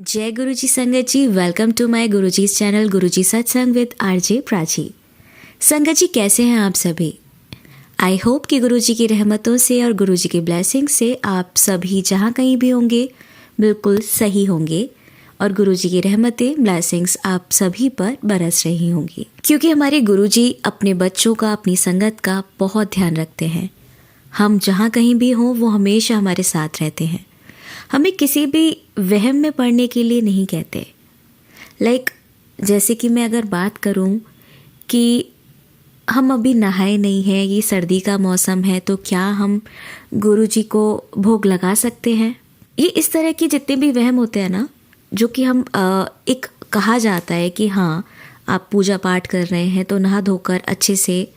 जय गुरुजी संगत जी, welcome to my Guruji channel Guruji सत्संग विद आरजे प्राची। संगत जी, कैसे हैं आप सभी? आई होप कि गुरुजी की रहमतों से और गुरुजी की ब्लेसिंग से आप सभी जहाँ कहीं भी होंगे बिल्कुल सही होंगे और गुरुजी की रहमतें ब्लेसिंग्स आप सभी पर बरस रही होंगी, क्योंकि हमारे गुरुजी अपने बच्चों का, अपनी संगत का बहुत ध्यान रखते हैं। हम जहाँ कहीं भी हों वो हमेशा हमारे साथ रहते हैं। हमें किसी भी वहम में पड़ने के लिए नहीं कहते। जैसे कि मैं अगर बात करूं कि हम अभी नहाए नहीं हैं, ये सर्दी का मौसम है, तो क्या हम गुरुजी को भोग लगा सकते हैं? ये इस तरह की जितने भी वहम होते हैं ना, जो कि हम एक कहा जाता है कि हाँ, आप पूजा पाठ कर रहे हैं तो नहा धोकर अच्छे से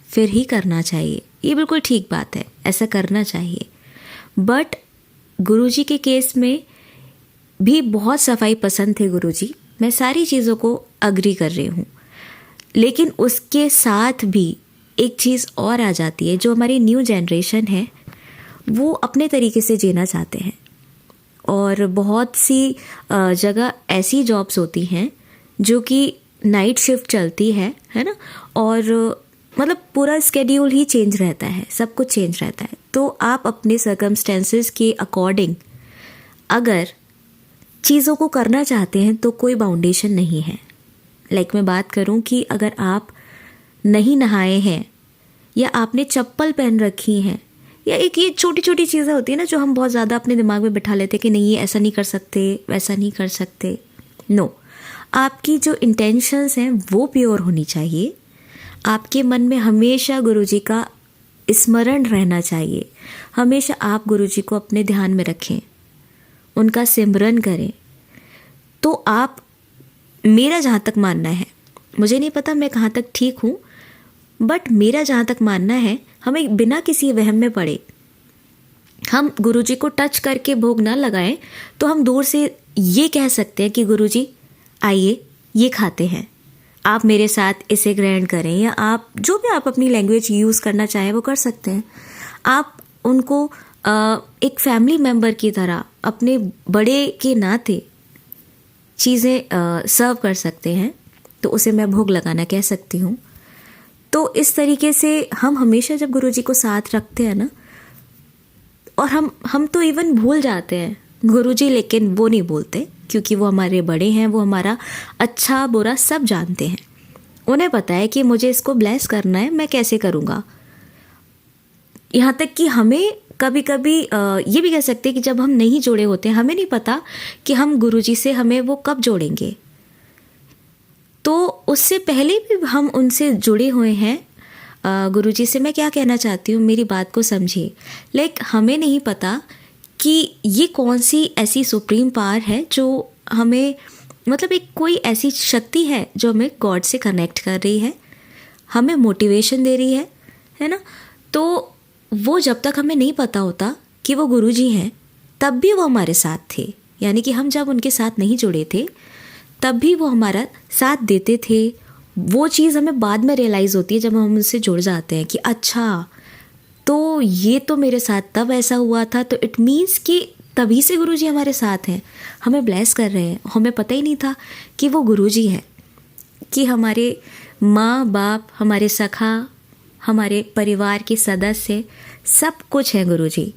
फिर ही करना चाहिए। ये बिल्कुल ठीक बात है, ऐसा करना चाहिए। बट गुरुजी के केस में भी बहुत सफाई पसंद थे गुरुजी। मैं सारी चीज़ों को अग्री कर रही हूँ, लेकिन उसके साथ भी एक चीज़ और आ जाती है। जो हमारी न्यू जनरेशन है वो अपने तरीके से जीना चाहते हैं, और बहुत सी जगह ऐसी जॉब्स होती हैं जो कि नाइट शिफ्ट चलती है ना, और मतलब पूरा स्केड्यूल ही चेंज रहता है, सब कुछ चेंज रहता है। तो आप अपने सर्कमस्टेंसेस के अकॉर्डिंग अगर चीज़ों को करना चाहते हैं तो कोई बाउंडेशन नहीं है। मैं बात करूं कि अगर आप नहीं नहाए हैं या आपने चप्पल पहन रखी हैं, या एक ये छोटी छोटी चीज़ें होती हैं ना जो हम बहुत ज़्यादा अपने दिमाग में बिठा लेते हैं कि नहीं, ये ऐसा नहीं कर सकते, वैसा नहीं कर सकते। नो, आपकी जो इंटेंशंस हैं वो प्योर होनी चाहिए। आपके मन में हमेशा गुरुजी का स्मरण रहना चाहिए। हमेशा आप गुरुजी को अपने ध्यान में रखें, उनका सिमरन करें। तो आप, मेरा जहाँ तक मानना है, मुझे नहीं पता मैं कहाँ तक ठीक हूँ, बट मेरा जहाँ तक मानना है, हमें बिना किसी वहम में पड़े हम गुरुजी को टच करके भोग ना लगाएं, तो हम दूर से ये कह सकते हैं कि गुरुजी आइए, ये खाते हैं, आप मेरे साथ इसे ग्रहण करें, या आप जो भी आप अपनी लैंग्वेज यूज़ करना चाहें वो कर सकते हैं। आप उनको एक फैमिली मेम्बर की तरह, अपने बड़े के नाते चीज़ें सर्व कर सकते हैं, तो उसे मैं भोग लगाना कह सकती हूँ। तो इस तरीके से हम हमेशा जब गुरुजी को साथ रखते हैं ना, और हम तो इवन भूल जाते हैं गुरुजी, लेकिन वो नहीं बोलते, क्योंकि वो हमारे बड़े हैं, वो हमारा अच्छा बुरा सब जानते हैं। उन्हें पता है कि मुझे इसको ब्लेस करना है, मैं कैसे करूँगा। यहाँ तक कि हमें कभी कभी ये भी कह सकते हैं कि जब हम नहीं जुड़े होते हैं, हमें नहीं पता कि हम गुरुजी से हमें वो कब जोड़ेंगे, तो उससे पहले भी हम उनसे जुड़े हुए हैं। गुरुजी से मैं क्या कहना चाहती हूँ, मेरी बात को समझिए। हमें नहीं पता कि ये कौन सी ऐसी सुप्रीम पावर है जो हमें, मतलब एक कोई ऐसी शक्ति है जो हमें गॉड से कनेक्ट कर रही है, हमें मोटिवेशन दे रही है ना। तो वो जब तक हमें नहीं पता होता कि वो गुरुजी हैं, तब भी वो हमारे साथ थे। यानी कि हम जब उनके साथ नहीं जुड़े थे तब भी वो हमारा साथ देते थे। वो चीज़ हमें बाद में रियलाइज़ होती है जब हम उनसे जुड़ जाते हैं कि अच्छा, तो ये तो मेरे साथ तब ऐसा हुआ था, तो इट मीन्स कि तभी से गुरुजी हमारे साथ हैं, हमें ब्लेस कर रहे हैं। हमें पता ही नहीं था कि वो गुरुजी हैं, कि हमारे माँ बाप, हमारे सखा, हमारे परिवार के सदस्य, सब कुछ है गुरुजी।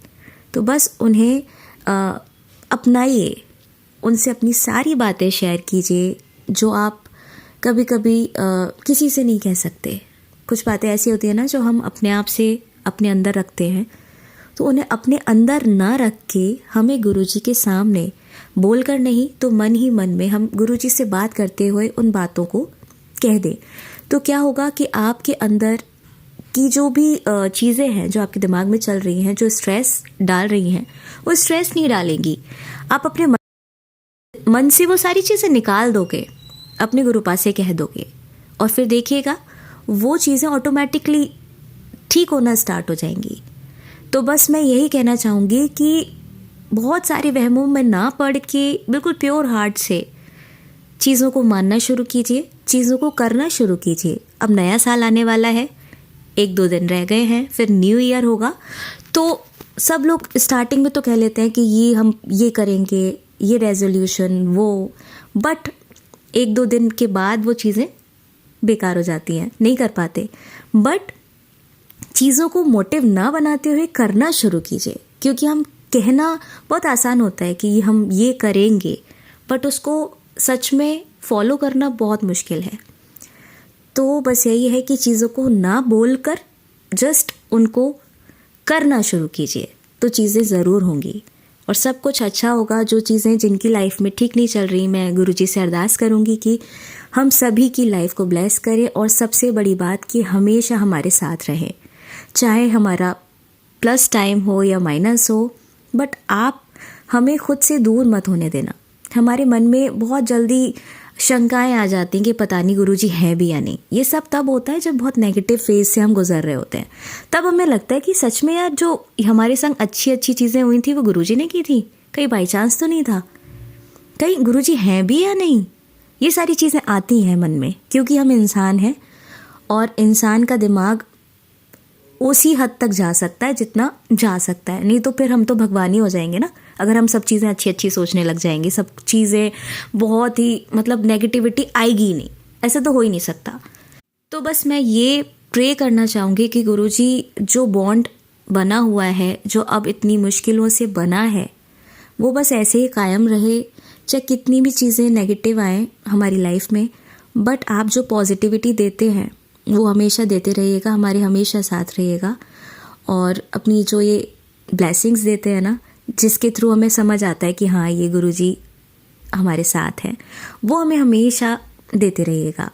तो बस उन्हें अपनाइए, उनसे अपनी सारी बातें शेयर कीजिए जो आप कभी कभी किसी से नहीं कह सकते। कुछ बातें ऐसी होती है ना जो हम अपने आप से अपने अंदर रखते हैं, तो उन्हें अपने अंदर ना रख के हमें गुरुजी के सामने बोलकर नहीं तो मन ही मन में हम गुरुजी से बात करते हुए उन बातों को कह दें। तो क्या होगा कि आपके अंदर की जो भी चीज़ें हैं जो आपके दिमाग में चल रही हैं, जो स्ट्रेस डाल रही हैं, वो स्ट्रेस नहीं डालेंगी। आप अपने मन से वो सारी चीज़ें निकाल दोगे, अपने गुरु पास से कह दोगे, और फिर देखिएगा वो चीज़ें ऑटोमेटिकली ठीक होना स्टार्ट हो जाएंगी। तो बस मैं यही कहना चाहूँगी कि बहुत सारे वहमों में ना पड़ के बिल्कुल प्योर हार्ट से चीज़ों को मानना शुरू कीजिए, चीज़ों को करना शुरू कीजिए। अब नया साल आने वाला है, 1-2 दिन रह गए हैं, फिर न्यू ईयर होगा। तो सब लोग स्टार्टिंग में तो कह लेते हैं कि ये हम ये करेंगे, ये रेजोल्यूशन वो, बट 1-2 दिन के बाद वो चीज़ें बेकार हो जाती हैं, नहीं कर पाते। बट चीज़ों को मोटिव ना बनाते हुए करना शुरू कीजिए, क्योंकि हम कहना बहुत आसान होता है कि हम ये करेंगे, बट उसको सच में फॉलो करना बहुत मुश्किल है। तो बस यही है कि चीज़ों को ना बोलकर जस्ट उनको करना शुरू कीजिए, तो चीज़ें ज़रूर होंगी और सब कुछ अच्छा होगा। जो चीज़ें जिनकी लाइफ में ठीक नहीं चल रही, मैं गुरुजी से अरदास करूँगी कि हम सभी की लाइफ को ब्लेस करें, और सबसे बड़ी बात कि हमेशा हमारे साथ रहे, चाहे हमारा प्लस टाइम हो या माइनस हो, बट आप हमें खुद से दूर मत होने देना। हमारे मन में बहुत जल्दी शंकाएं आ जाती हैं कि पता नहीं गुरुजी हैं भी या नहीं। ये सब तब होता है जब बहुत नेगेटिव फेज से हम गुजर रहे होते हैं, तब हमें लगता है कि सच में यार जो हमारे संग अच्छी अच्छी चीज़ें हुई थी वो गुरुजी ने की थी, कहीं बाई चांस तो नहीं था, कहीं गुरुजी हैं भी या नहीं। ये सारी चीज़ें आती हैं मन में, क्योंकि हम इंसान हैं और इंसान का दिमाग उसी हद तक जा सकता है जितना जा सकता है, नहीं तो फिर हम तो भगवान ही हो जाएंगे ना। अगर हम सब चीज़ें अच्छी अच्छी सोचने लग जाएंगे, सब चीज़ें बहुत ही मतलब नेगेटिविटी आएगी ही नहीं, ऐसा तो हो ही नहीं सकता। तो बस मैं ये प्रे करना चाहूँगी कि गुरुजी जो बॉन्ड बना हुआ है, जो अब इतनी मुश्किलों से बना है, वो बस ऐसे ही कायम रहे, चाहे कितनी भी चीज़ें नेगेटिव आएँ हमारी लाइफ में, बट आप जो पॉजिटिविटी देते हैं वो हमेशा देते रहिएगा, हमारे हमेशा साथ रहिएगा। और अपनी जो ये ब्लेसिंग्स देते हैं ना, जिसके थ्रू हमें समझ आता है कि हाँ ये गुरुजी हमारे साथ हैं, वो हमें हमेशा देते रहिएगा।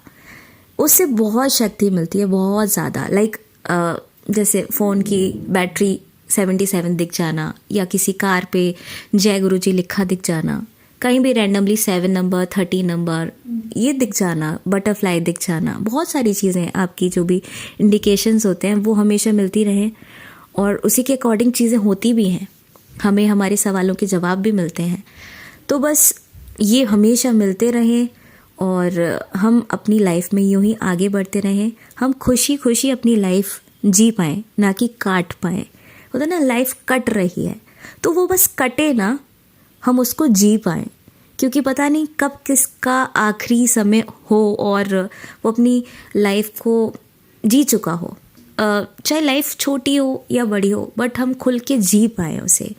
उससे बहुत शक्ति मिलती है, बहुत ज़्यादा। लाइक जैसे फ़ोन की बैटरी 77 दिख जाना, या किसी कार पे जय गुरुजी लिखा दिख जाना, कहीं भी रैंडमली 7 नंबर 30 नंबर ये दिख जाना, बटरफ्लाई दिख जाना, बहुत सारी चीज़ें आपकी जो भी इंडिकेशंस होते हैं वो हमेशा मिलती रहें, और उसी के अकॉर्डिंग चीज़ें होती भी हैं, हमें हमारे सवालों के जवाब भी मिलते हैं। तो बस ये हमेशा मिलते रहें और हम अपनी लाइफ में यूं ही आगे बढ़ते रहें, हम खुशी खुशी अपनी लाइफ जी पाएँ, ना कि काट पाएँ। होता ना लाइफ कट रही है, तो वो बस कटे ना, हम उसको जी पाएँ, क्योंकि पता नहीं कब किसका आखिरी समय हो और वो अपनी लाइफ को जी चुका हो। चाहे लाइफ छोटी हो या बड़ी हो, बट हम खुल के जी पाएँ उसे,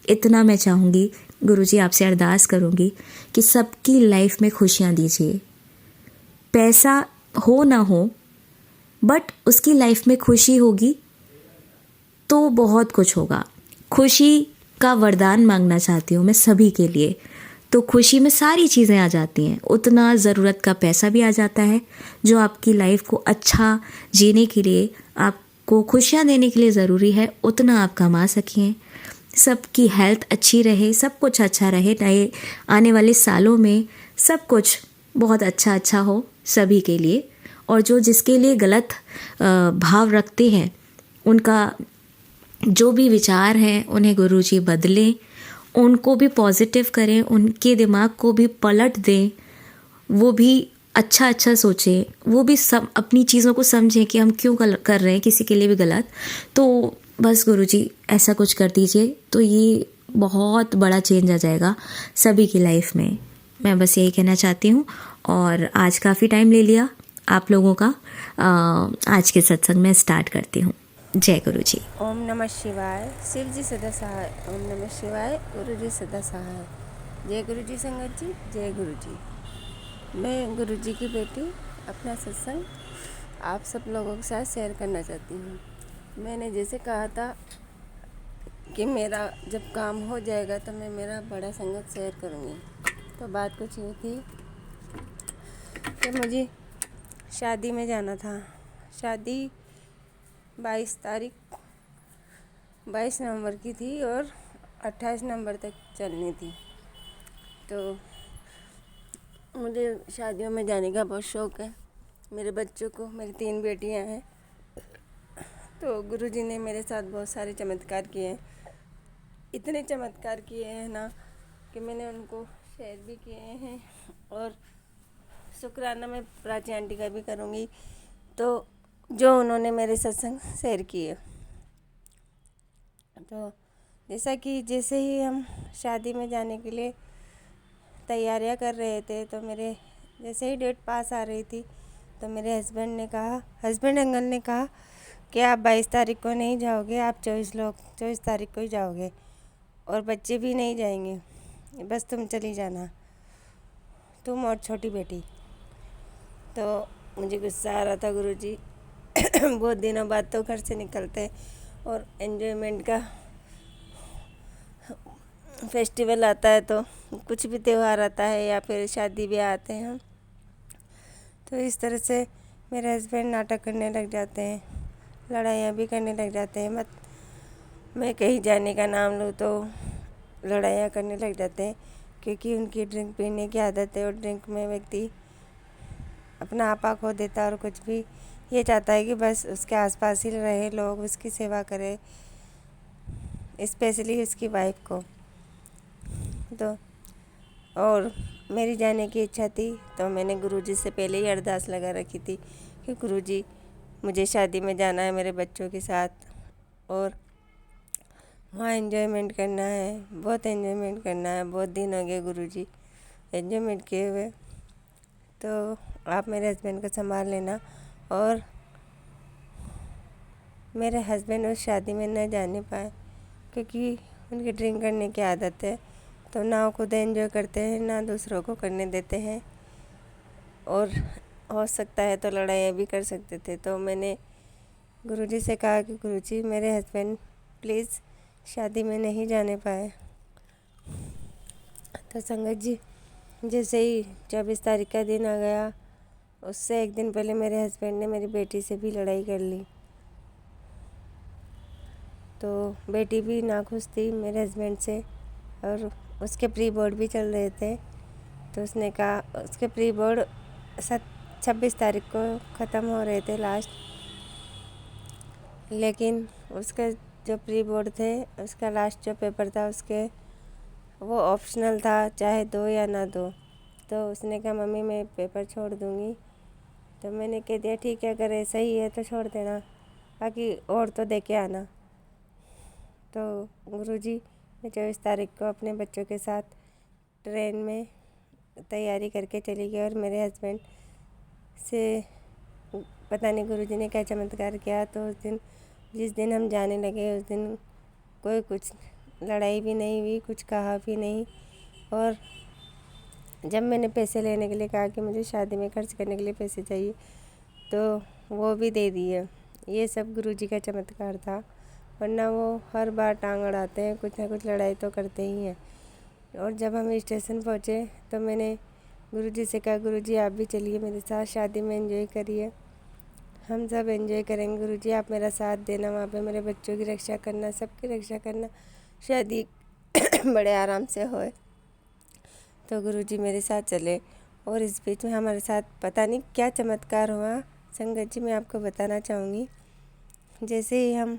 इतना मैं चाहूँगी। गुरुजी आपसे अरदास करूँगी कि सबकी लाइफ में खुशियाँ दीजिए। पैसा हो ना हो, बट उसकी लाइफ में खुशी होगी तो बहुत कुछ होगा। खुशी का वरदान मांगना चाहती हूँ मैं सभी के लिए। तो खुशी में सारी चीज़ें आ जाती हैं, उतना ज़रूरत का पैसा भी आ जाता है जो आपकी लाइफ को अच्छा जीने के लिए, आपको खुशियाँ देने के लिए ज़रूरी है, उतना आप कमा सकें। सबकी हेल्थ अच्छी रहे, सब कुछ अच्छा रहे, नए आने वाले सालों में सब कुछ बहुत अच्छा अच्छा हो सभी के लिए। और जो जिसके लिए गलत भाव रखते हैं, उनका जो भी विचार हैं उन्हें गुरुजी बदलें, उनको भी पॉजिटिव करें, उनके दिमाग को भी पलट दें, वो भी अच्छा अच्छा सोचें, वो भी सब अपनी चीज़ों को समझें कि हम क्यों कर रहे हैं किसी के लिए भी गलत। तो बस गुरुजी ऐसा कुछ कर दीजिए, तो ये बहुत बड़ा चेंज आ जाएगा सभी की लाइफ में। मैं बस यही कहना चाहती हूँ। और आज काफ़ी टाइम ले लिया आप लोगों का, आज के सत्संग में स्टार्ट करती हूँ। जय गुरुजी। ओम नमः शिवाय। शिव जी सदा सहाय। ओम नमः शिवाय। गुरु जी सदा सहाय। जय गुरु जी संगत जी, जय गुरु जी। मैं गुरु जी की बेटी अपना सत्संग आप सब लोगों के साथ शेयर करना चाहती हूँ। मैंने जैसे कहा था कि मेरा जब काम हो जाएगा तो मैं मेरा बड़ा संगत शेयर करूँगी। तो बात कुछ ये थी कि मुझे शादी में जाना था। शादी 22 नवंबर की थी और 28 नवंबर तक चलनी थी। तो मुझे शादियों में जाने का बहुत शौक़ है। मेरे बच्चों को, मेरी 3 बेटियां हैं, तो गुरुजी ने मेरे साथ बहुत सारे चमत्कार किए हैं। इतने चमत्कार किए हैं ना कि मैंने उनको शेयर भी किए हैं, और शुक्राना मैं प्राची आंटी का भी करूँगी, तो जो उन्होंने मेरे सत्संग शेयर किए। तो जैसे ही हम शादी में जाने के लिए तैयारियां कर रहे थे, तो मेरे जैसे ही डेट पास आ रही थी तो मेरे हस्बैंड अंकल ने कहा कि आप 22 तारीख को नहीं जाओगे, आप 24 तारीख को ही जाओगे और बच्चे भी नहीं जाएंगे, बस तुम चली जाना, तुम और छोटी बेटी। तो मुझे गुस्सा आ रहा था, गुरुजी बहुत दिनों बाद तो घर से निकलते और एन्जॉयमेंट का फेस्टिवल आता है, तो कुछ भी त्यौहार आता है या फिर शादी ब्याह आते हैं, तो इस तरह से मेरे हस्बैंड नाटक करने लग जाते हैं, लड़ाइयाँ भी करने लग जाते हैं। मैं कहीं जाने का नाम लूँ तो लड़ाइयाँ करने लग जाते हैं, क्योंकि उनकी ड्रिंक पीने की आदत है और ड्रिंक में व्यक्ति अपना आपा खो देता है और कुछ भी ये चाहता है कि बस उसके आसपास ही रहे, लोग उसकी सेवा करें, स्पेशली उसकी वाइफ को। तो और मेरी जाने की इच्छा थी, तो मैंने गुरुजी से पहले ही अरदास लगा रखी थी कि गुरुजी मुझे शादी में जाना है मेरे बच्चों के साथ और वहाँ एंजॉयमेंट करना है, बहुत एंजॉयमेंट करना है। बहुत दिन हो गए गुरुजी एंजॉयमेंट किए हुए, तो आप मेरे हस्बैंड को संभाल लेना और मेरे हस्बैंड उस शादी में न जाने पाए, क्योंकि उनकी ड्रिंक करने की आदत है, तो ना वो खुद एंजॉय करते हैं ना दूसरों को करने देते हैं, और हो सकता है तो लड़ाइयाँ भी कर सकते थे। तो मैंने गुरुजी से कहा कि गुरुजी मेरे हस्बैंड प्लीज़ शादी में नहीं जाने पाए। तो संगत जी, जैसे ही 24 तारीख का दिन आ गया, उससे एक दिन पहले मेरे हस्बैंड ने मेरी बेटी से भी लड़ाई कर ली। तो बेटी भी नाखुश थी मेरे हस्बैंड से और उसके प्री बोर्ड भी चल रहे थे, तो उसने कहा उसके प्री बोर्ड 26 तारीख को ख़त्म हो रहे थे लास्ट, लेकिन उसका जो प्री बोर्ड थे उसका लास्ट जो पेपर था उसके वो ऑप्शनल था, चाहे दो या ना दो। तो उसने कहा मम्मी मैं पेपर छोड़ दूँगी, तो मैंने कह दिया ठीक है, अगर ऐसा ही है तो छोड़ देना, बाकी और तो दे के आना। तो गुरुजी मैं 24 तारीख को अपने बच्चों के साथ ट्रेन में तैयारी करके चली गई और मेरे हस्बैंड से पता नहीं गुरुजी ने क्या चमत्कार किया, तो उस दिन जिस दिन हम जाने लगे उस दिन कोई कुछ लड़ाई भी नहीं हुई, कुछ कहा भी नहीं। और जब मैंने पैसे लेने के लिए कहा कि मुझे शादी में खर्च करने के लिए पैसे चाहिए, तो वो भी दे दिए। ये सब गुरुजी का चमत्कार था, वरना वो हर बार टांग अड़ाते हैं, कुछ ना कुछ लड़ाई तो करते ही हैं। और जब हम स्टेशन पहुँचे तो मैंने गुरुजी से कहा गुरुजी आप भी चलिए मेरे साथ, शादी में एंजॉय करिए, हम सब एंजॉय करेंगे। गुरुजी आप मेरा साथ देना, वहाँ पे मेरे बच्चों की रक्षा करना, सबकी रक्षा करना, शादी बड़े आराम से होए। तो गुरुजी मेरे साथ चले और इस बीच में हमारे साथ पता नहीं क्या चमत्कार हुआ संगत जी, मैं आपको बताना चाहूँगी। जैसे ही हम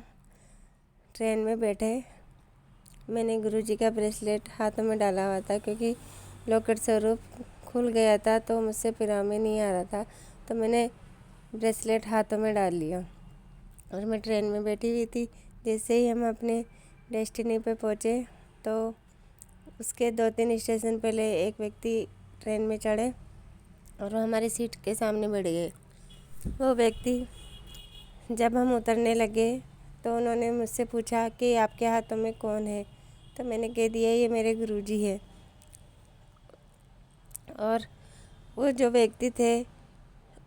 ट्रेन में बैठे, मैंने गुरुजी का ब्रेसलेट हाथों में डाला हुआ था, क्योंकि लॉकेट स्वरूप खुल गया था तो मुझसे पिरामिड में नहीं आ रहा था, तो मैंने ब्रेसलेट हाथों में डाल लिया और मैं ट्रेन में बैठी हुई थी। जैसे ही हम अपने डेस्टिनी पे पहुँचे तो उसके 2-3 स्टेशन पहले एक व्यक्ति ट्रेन में चढ़े और वो हमारी सीट के सामने बैठ गए। वो व्यक्ति जब हम उतरने लगे तो उन्होंने मुझसे पूछा कि आपके हाथों में कौन है, तो मैंने कह दिया ये मेरे गुरुजी है। और वो जो व्यक्ति थे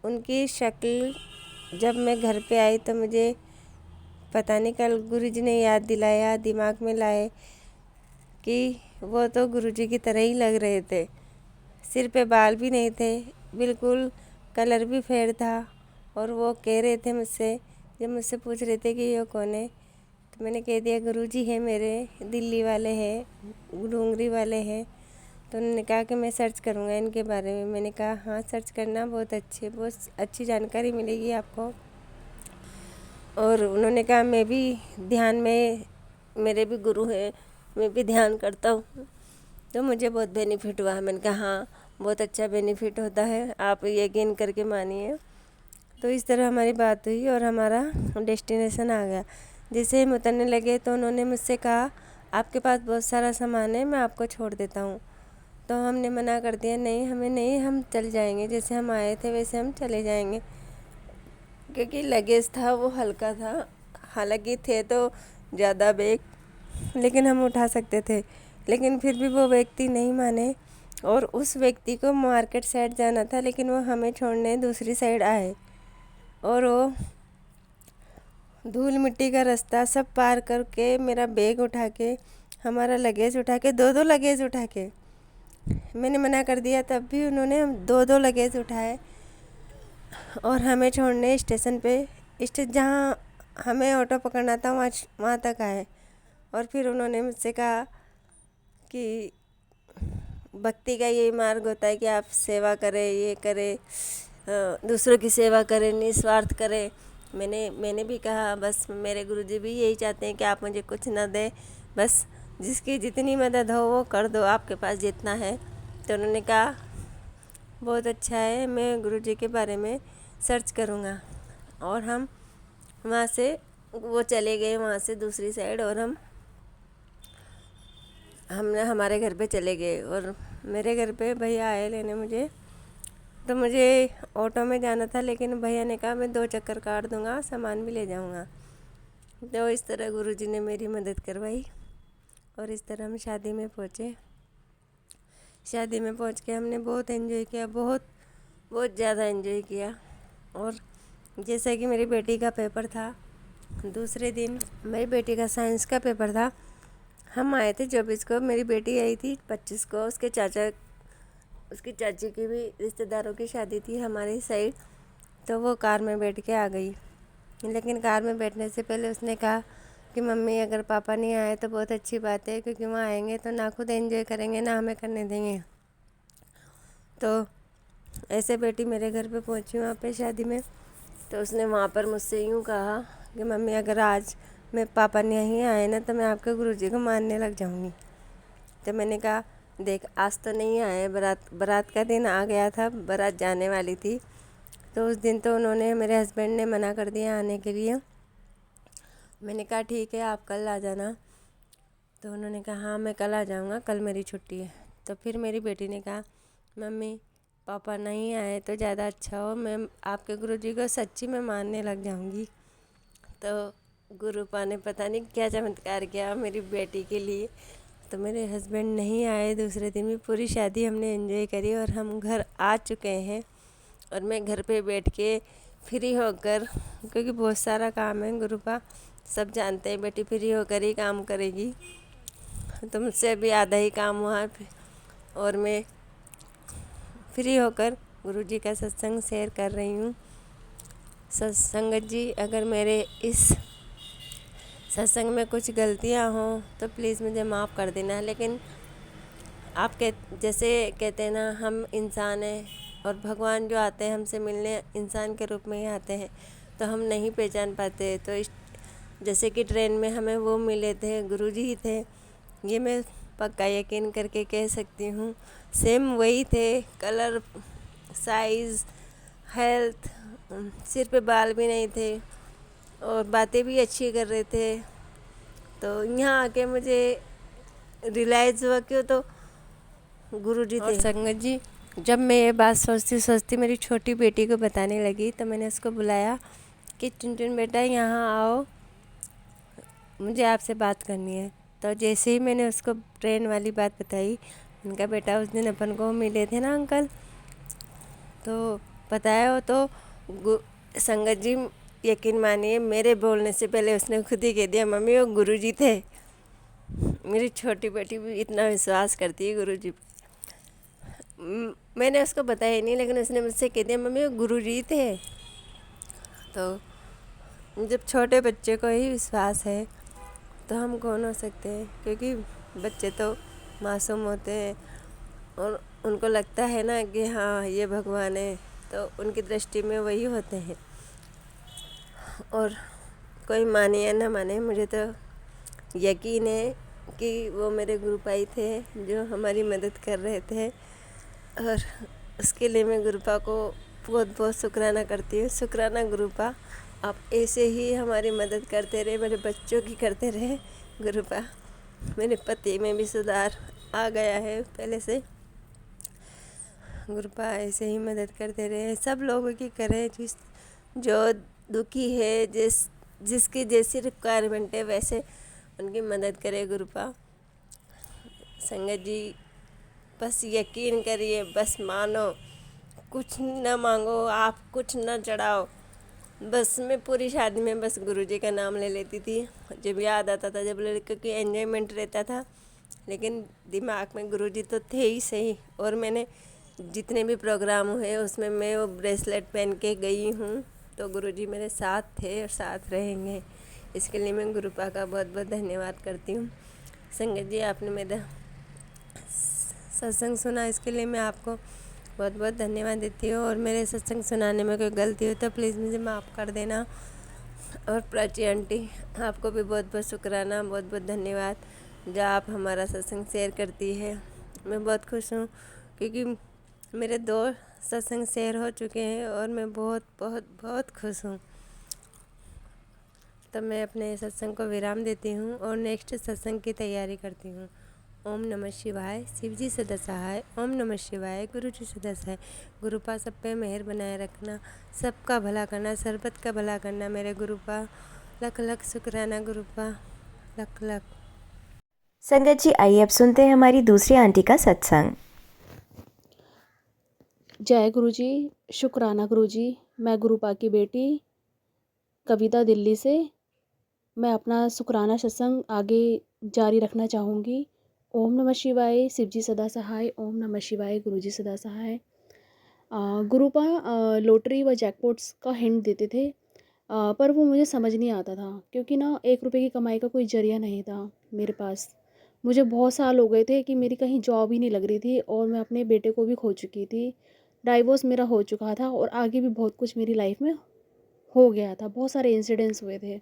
उनकी शक्ल जब मैं घर पे आई तो मुझे पता नहीं कल गुरुजी ने याद दिलाया, दिमाग में लाए कि वो तो गुरुजी की तरह ही लग रहे थे। सिर पे बाल भी नहीं थे, बिल्कुल कलर भी फेयर था। और वो कह रहे थे मुझसे, जब मुझसे पूछ रहे थे कि ये कौन है, तो मैंने कह दिया गुरुजी है मेरे, दिल्ली वाले हैं, डूंगरी वाले हैं। तो उन्होंने कहा कि मैं सर्च करूँगा इनके बारे में। मैंने कहा हाँ सर्च करना, बहुत अच्छी जानकारी मिलेगी आपको। और उन्होंने कहा मैं भी ध्यान में, मेरे भी गुरु हैं, मैं भी ध्यान करता हूँ, तो मुझे बहुत बेनिफिट हुआ। मैंने कहा हाँ बहुत अच्छा बेनिफिट होता है, आप यकीन करके मानिए। तो इस तरह हमारी बात हुई और हमारा डेस्टिनेशन आ गया। जैसे हम उतरने लगे तो उन्होंने मुझसे कहा आपके पास बहुत सारा सामान है, मैं आपको छोड़ देता हूँ। तो हमने मना कर दिया, नहीं हमें नहीं, हम चल जाएंगे, जैसे हम आए थे वैसे हम चले जाएंगे, क्योंकि लगेज था वो हल्का था। हालांकि थे तो ज़्यादा बैग, लेकिन हम उठा सकते थे, लेकिन फिर भी वो व्यक्ति नहीं माने और उस व्यक्ति को मार्केट साइड जाना था, लेकिन वो हमें छोड़ने दूसरी साइड आए और वो धूल मिट्टी का रास्ता सब पार करके मेरा बैग उठा के, हमारा लगेज उठा के, दो लगेज उठा के, मैंने मना कर दिया तब भी उन्होंने दो लगेज उठाए और हमें छोड़ने स्टेशन पे, जहाँ हमें ऑटो पकड़ना था वहाँ तक आए। और फिर उन्होंने मुझसे कहा कि भक्ति का यही मार्ग होता है कि आप सेवा करें, ये करें, दूसरों की सेवा करें, निस्वार्थ करें। मैंने भी कहा बस मेरे गुरुजी भी यही चाहते हैं कि आप मुझे कुछ ना दें, बस जिसकी जितनी मदद हो वो कर दो, आपके पास जितना है। तो उन्होंने कहा बहुत अच्छा है, मैं गुरुजी के बारे में सर्च करूँगा। और हम वहाँ से वो चले गए वहाँ से दूसरी साइड, और हमने हमारे घर पे चले गए। और मेरे घर पे भैया आए लेने मुझे, तो मुझे ऑटो में जाना था, लेकिन भैया ने कहा मैं 2 चक्कर काट दूंगा, सामान भी ले जाऊंगा। तो इस तरह गुरुजी ने मेरी मदद करवाई और इस तरह हम शादी में पहुँचे। शादी में पहुँच के हमने बहुत एंजॉय किया, बहुत ज़्यादा एंजॉय किया। और जैसा कि मेरी बेटी का पेपर था, दूसरे दिन मेरी बेटी का साइंस का पेपर था। हम आए थे 24 को, मेरी बेटी आई थी 25 को। उसकी चाची की भी रिश्तेदारों की शादी थी हमारी साइड, तो वो कार में बैठ के आ गई। लेकिन कार में बैठने से पहले उसने कहा कि मम्मी अगर पापा नहीं आए तो बहुत अच्छी बात है, क्योंकि वहाँ आएंगे तो ना खुद एंजॉय करेंगे ना हमें करने देंगे। तो ऐसे बेटी मेरे घर पे पहुँची वहाँ पे शादी में, तो उसने वहाँ पर मुझसे यूँ कहा कि मम्मी अगर आज मैं पापा नहीं आए ना तो मैं आपके गुरुजी को मानने लग जाऊँगी। तो मैंने कहा देख आज तो नहीं आए, बारात का दिन आ गया था, बारात जाने वाली थी, तो उस दिन तो उन्होंने, मेरे हस्बैंड ने मना कर दिया आने के लिए। मैंने कहा ठीक है आप कल आ जाना। तो उन्होंने कहा हाँ मैं कल आ जाऊँगा, कल मेरी छुट्टी है। तो फिर मेरी बेटी ने कहा मम्मी पापा नहीं आए तो ज़्यादा अच्छा हो, मैं आपके गुरुजी को सच्ची में मानने लग जाऊँगी। तो गुरुपा ने पता नहीं क्या चमत्कार किया मेरी बेटी के लिए। तो मेरे हस्बैंड नहीं आए, दूसरे दिन भी पूरी शादी हमने एंजॉय करी और हम घर आ चुके हैं। और मैं घर पे बैठ के फ्री होकर, क्योंकि बहुत सारा काम है, गुरुपा सब जानते हैं बेटी फ्री होकर ही काम करेगी, तो मुझसे अभी आधा ही काम हुआ है और मैं फ्री होकर गुरुजी का सत्संग शेयर कर रही हूँ। सत्संगत जी अगर मेरे इस सत्संग में कुछ गलतियाँ हों तो प्लीज़ मुझे माफ़ कर देना। लेकिन आप जैसे कहते हैं ना, हम इंसान हैं और भगवान जो आते हैं हमसे मिलने इंसान के रूप में ही आते हैं, तो हम नहीं पहचान पाते। तो जैसे कि ट्रेन में हमें वो मिले थे, गुरुजी ही थे, ये मैं पक्का यकीन करके कह सकती हूँ। सेम वही थे, कलर, साइज़, हेल्थ, सिर पे बाल भी नहीं थे और बातें भी अच्छी कर रहे थे। तो यहाँ आके मुझे रियलाइज़ हुआ कि तो गुरुजी थे। और संगत जी जब मैं ये बात सोचती मेरी छोटी बेटी को बताने लगी, तो मैंने उसको बुलाया कि चुन बेटा यहाँ आओ, मुझे आपसे बात करनी है। तो जैसे ही मैंने उसको ट्रेन वाली बात बताई, उनका बेटा उस दिन अपन को मिले थे ना अंकल, तो बताया हो तो संगत जी यकीन मानिए मेरे बोलने से पहले उसने खुद ही कह दिया मम्मी वो गुरुजी थे। मेरी छोटी बेटी भी इतना विश्वास करती है गुरुजी पे। मैंने उसको बताया नहीं, लेकिन उसने मुझसे कह दिया मम्मी वो गुरुजी थे। तो जब छोटे बच्चे को ही विश्वास है तो हम कौन हो सकते हैं, क्योंकि बच्चे तो मासूम होते हैं और उनको लगता है ना कि हाँ ये भगवान है, तो उनकी दृष्टि में वही होते हैं। और कोई माने या ना माने, मुझे तो यकीन है कि वो मेरे गुरुपाई थे जो हमारी मदद कर रहे थे, और उसके लिए मैं गुरुपा को बहुत बहुत शुक्राना करती हूँ। शुक्राना गुरुपा, आप ऐसे ही हमारी मदद करते रहे, मेरे बच्चों की करते रहे गुरुपा। मेरे पति में भी सुधार आ गया है पहले से, गुरुपा ऐसे ही मदद करते रहे, सब लोगों की करें, जो दुखी है, जिसकी जैसी रिक्वायरमेंट है वैसे उनकी मदद करे गुरुपा। संगत जी बस यकीन करिए, बस मानो, कुछ न मांगो आप, कुछ न चढ़ाओ। बस मैं पूरी शादी में बस गुरुजी का नाम ले लेती थी, जब याद आता था, जब लड़के की एंजॉयमेंट रहता था, लेकिन दिमाग में गुरुजी तो थे ही सही। और मैंने जितने भी प्रोग्राम हुए उसमें मैं वो ब्रेसलेट पहन के गई हूँ, तो गुरुजी मेरे साथ थे और साथ रहेंगे। इसके लिए मैं गुरुपा का बहुत बहुत धन्यवाद करती हूँ। संगत जी, आपने मेरा सत्संग सुना, इसके लिए मैं आपको बहुत बहुत धन्यवाद देती हूँ। और मेरे सत्संग सुनाने में कोई गलती हो तो प्लीज़ मुझे माफ़ कर देना। और प्राची आंटी, आपको भी बहुत बहुत शुक्राना, बहुत बहुत धन्यवाद जो आप हमारा सत्संग शेयर करती है। मैं बहुत खुश हूँ क्योंकि मेरे 2 सत्संग शेयर हो चुके हैं और मैं बहुत बहुत बहुत खुश हूँ। तब मैं अपने सत्संग को विराम देती हूँ और नेक्स्ट सत्संग की तैयारी करती हूँ। ओम नमः शिवाय, शिवजी सदा सहाय। ओम नमः शिवाय, गुरु जी सदा सहाय। गुरुपा सब पे मेहर बनाए रखना, सबका भला करना, सरबत का भला करना मेरे गुरुपा। लख लख शुक्राना गुरुपा, लख लख। संगत जी, आइए अब सुनते हैं हमारी दूसरी आंटी का सत्संग। जय गुरु जी, शुक्राना गुरु जी। मैं गुरुपा की बेटी कविता दिल्ली से मैं अपना शुक्राना सत्संग आगे जारी रखना चाहूँगी। ओम नमः शिवाय, शिवजी सदा सहाय। ओम नमः शिवाय, गुरुजी सदा सहाय। गुरुपा लॉटरी व जैकपॉट्स का हिंट देते थे, पर वो मुझे समझ नहीं आता था क्योंकि ना 1 रुपये की कमाई का कोई जरिया नहीं था मेरे पास। मुझे बहुत साल हो गए थे कि मेरी कहीं जॉब ही नहीं लग रही थी और मैं अपने बेटे को भी खो चुकी थी। डाइवोर्स मेरा हो चुका था और आगे भी बहुत कुछ मेरी लाइफ में हो गया था। बहुत सारे इंसिडेंट्स हुए थे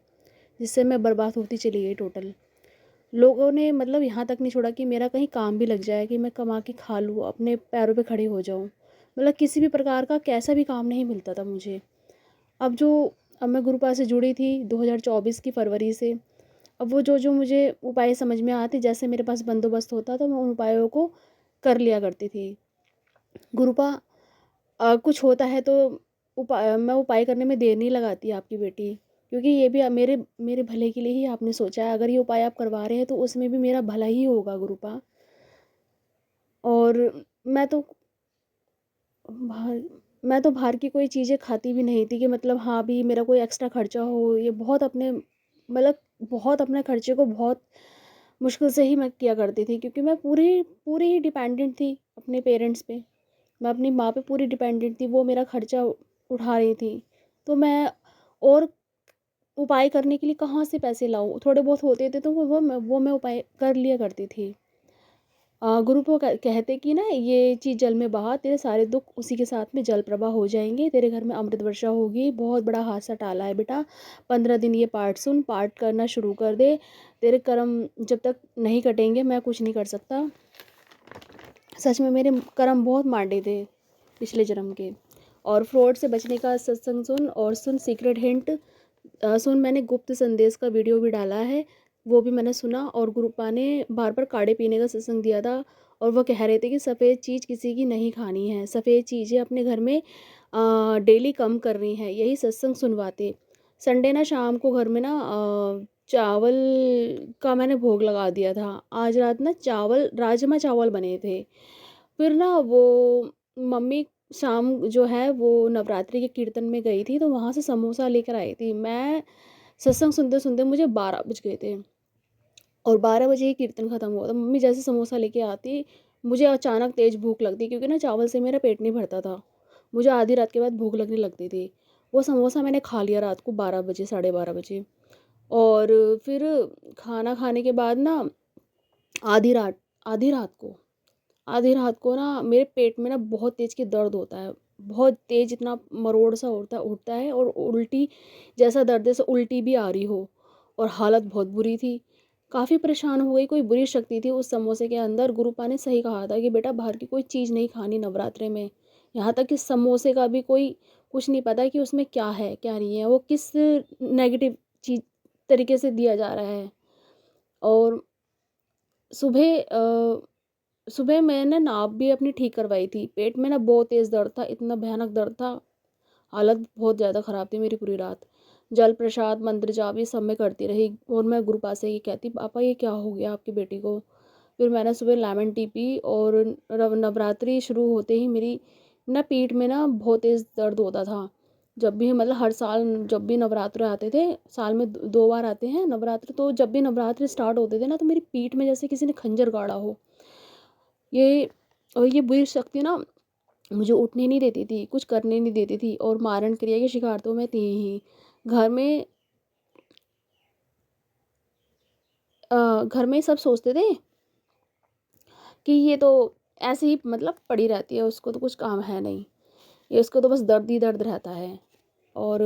जिससे मैं बर्बाद होती चली गई टोटल। लोगों ने मतलब यहाँ तक नहीं छोड़ा कि मेरा कहीं काम भी लग जाए, कि मैं कमा के खा लूँ, अपने पैरों पे खड़ी हो जाऊँ। मतलब किसी भी प्रकार का कैसा भी काम नहीं मिलता था मुझे। अब मैं गुरुपा से जुड़ी थी 2024 की फरवरी से। अब वो जो जो मुझे उपाय समझ में आते, जैसे मेरे पास बंदोबस्त होता तो मैं उन उपायों को कर लिया करती थी। गुरुपा कुछ होता है तो मैं उपाय करने में देर नहीं लगाती आपकी बेटी, क्योंकि ये भी मेरे मेरे भले के लिए ही आपने सोचा है। अगर ये उपाय आप करवा रहे हैं तो उसमें भी मेरा भला ही होगा गुरुपा। और मैं तो बाहर मैं तो बाहर की कोई चीज़ें खाती भी नहीं थी कि मतलब हाँ भी मेरा कोई एक्स्ट्रा खर्चा हो। ये बहुत अपने मतलब बहुत अपने खर्चे को बहुत मुश्किल से ही मैं किया करती थी, क्योंकि मैं पूरी पूरी ही डिपेंडेंट थी अपने पेरेंट्स पे। मैं अपनी माँ पे पूरी डिपेंडेंट थी, वो मेरा खर्चा उठा रही थी। तो मैं और उपाय करने के लिए कहाँ से पैसे लाऊं? थोड़े बहुत होते थे तो वो मैं उपाय कर लिया करती थी। गुरु को कहते कि ना ये चीज़ जल में बहा, तेरे सारे दुख उसी के साथ में जल प्रवाह हो जाएंगे, तेरे घर में अमृत वर्षा होगी। बहुत बड़ा हादसा टाला है बेटा, 15 दिन ये पाठ सुन, पाठ करना शुरू कर दे। तेरे कर्म जब तक नहीं कटेंगे मैं कुछ नहीं कर सकता। सच में मेरे कर्म बहुत मांडे थे पिछले जन्म के। और फ्रॉड से बचने का सत्संग सुन, और सुन सीक्रेट हिंट सुन। मैंने गुप्त संदेश का वीडियो भी डाला है, वो भी मैंने सुना। और गुरुपा ने बार बार काढ़े पीने का सत्संग दिया था, और वो कह रहे थे कि सफ़ेद चीज़ किसी की नहीं खानी है, सफ़ेद चीज़ें अपने घर में डेली कम करनी है, यही सत्संग सुनवाते। संडे ना शाम को घर में ना चावल का मैंने भोग लगा दिया था। आज रात ना राजमा चावल बने थे। फिर ना वो मम्मी शाम जो है वो नवरात्रि के कीर्तन में गई थी, तो वहाँ से समोसा लेकर आई थी। मैं सत्संग सुनते सुनते मुझे 12 बज गए थे, और 12 बजे ही कीर्तन ख़त्म हुआ था। मम्मी जैसे समोसा लेके आती, मुझे अचानक तेज़ भूख लगती, क्योंकि ना चावल से मेरा पेट नहीं भरता था। मुझे आधी रात के बाद भूख लगने लगती थी। वो समोसा मैंने खा लिया रात को 12 बजे, 12:30 बजे। और फिर खाना खाने के बाद ना आधी रात आधी रात को आधी रात को ना मेरे पेट में ना बहुत तेज़ की दर्द होता है, बहुत तेज़, इतना मरोड़ सा उठता है, और उल्टी जैसा दर्द, जैसे उल्टी भी आ रही हो। और हालत बहुत बुरी थी, काफ़ी परेशान हो गई। कोई बुरी शक्ति थी उस समोसे के अंदर। गुरुपा ने सही कहा था कि बेटा बाहर की कोई चीज़ नहीं खानी नवरात्रे में। यहाँ तक कि समोसे का भी कोई कुछ नहीं पता कि उसमें क्या है क्या नहीं है, वो किस नेगेटिव चीज तरीके से दिया जा रहा है। और सुबह सुबह मैंने नाप भी अपनी ठीक करवाई थी। पेट में ना बहुत तेज़ दर्द था, इतना भयानक दर्द था, हालत बहुत ज़्यादा ख़राब थी मेरी पूरी रात। जल प्रसाद, मंत्र जाप ये सब मैं करती रही और मैं गुरुपा से ये कहती, पापा ये क्या हो गया आपकी बेटी को? फिर मैंने सुबह लेमन टी पी और नवरात्रि शुरू होते ही मेरी ना पीठ में ना बहुत तेज़ दर्द होता था। जब भी मतलब हर साल जब भी नवरात्र आते थे, साल में 2 बार आते हैं नवरात्र, तो जब भी नवरात्र स्टार्ट होते थे ना, तो मेरी पीठ में जैसे किसी ने खंजर गाड़ा हो। ये और ये बुरी शक्ति ना मुझे उठने नहीं देती थी, कुछ करने नहीं देती थी और मारण क्रिया की शिकार तो मैं थी ही। घर में घर में सब सोचते थे कि ये तो ऐसे ही मतलब पड़ी रहती है, उसको तो कुछ काम है नहीं, ये उसको तो बस दर्द ही दर्द रहता है। और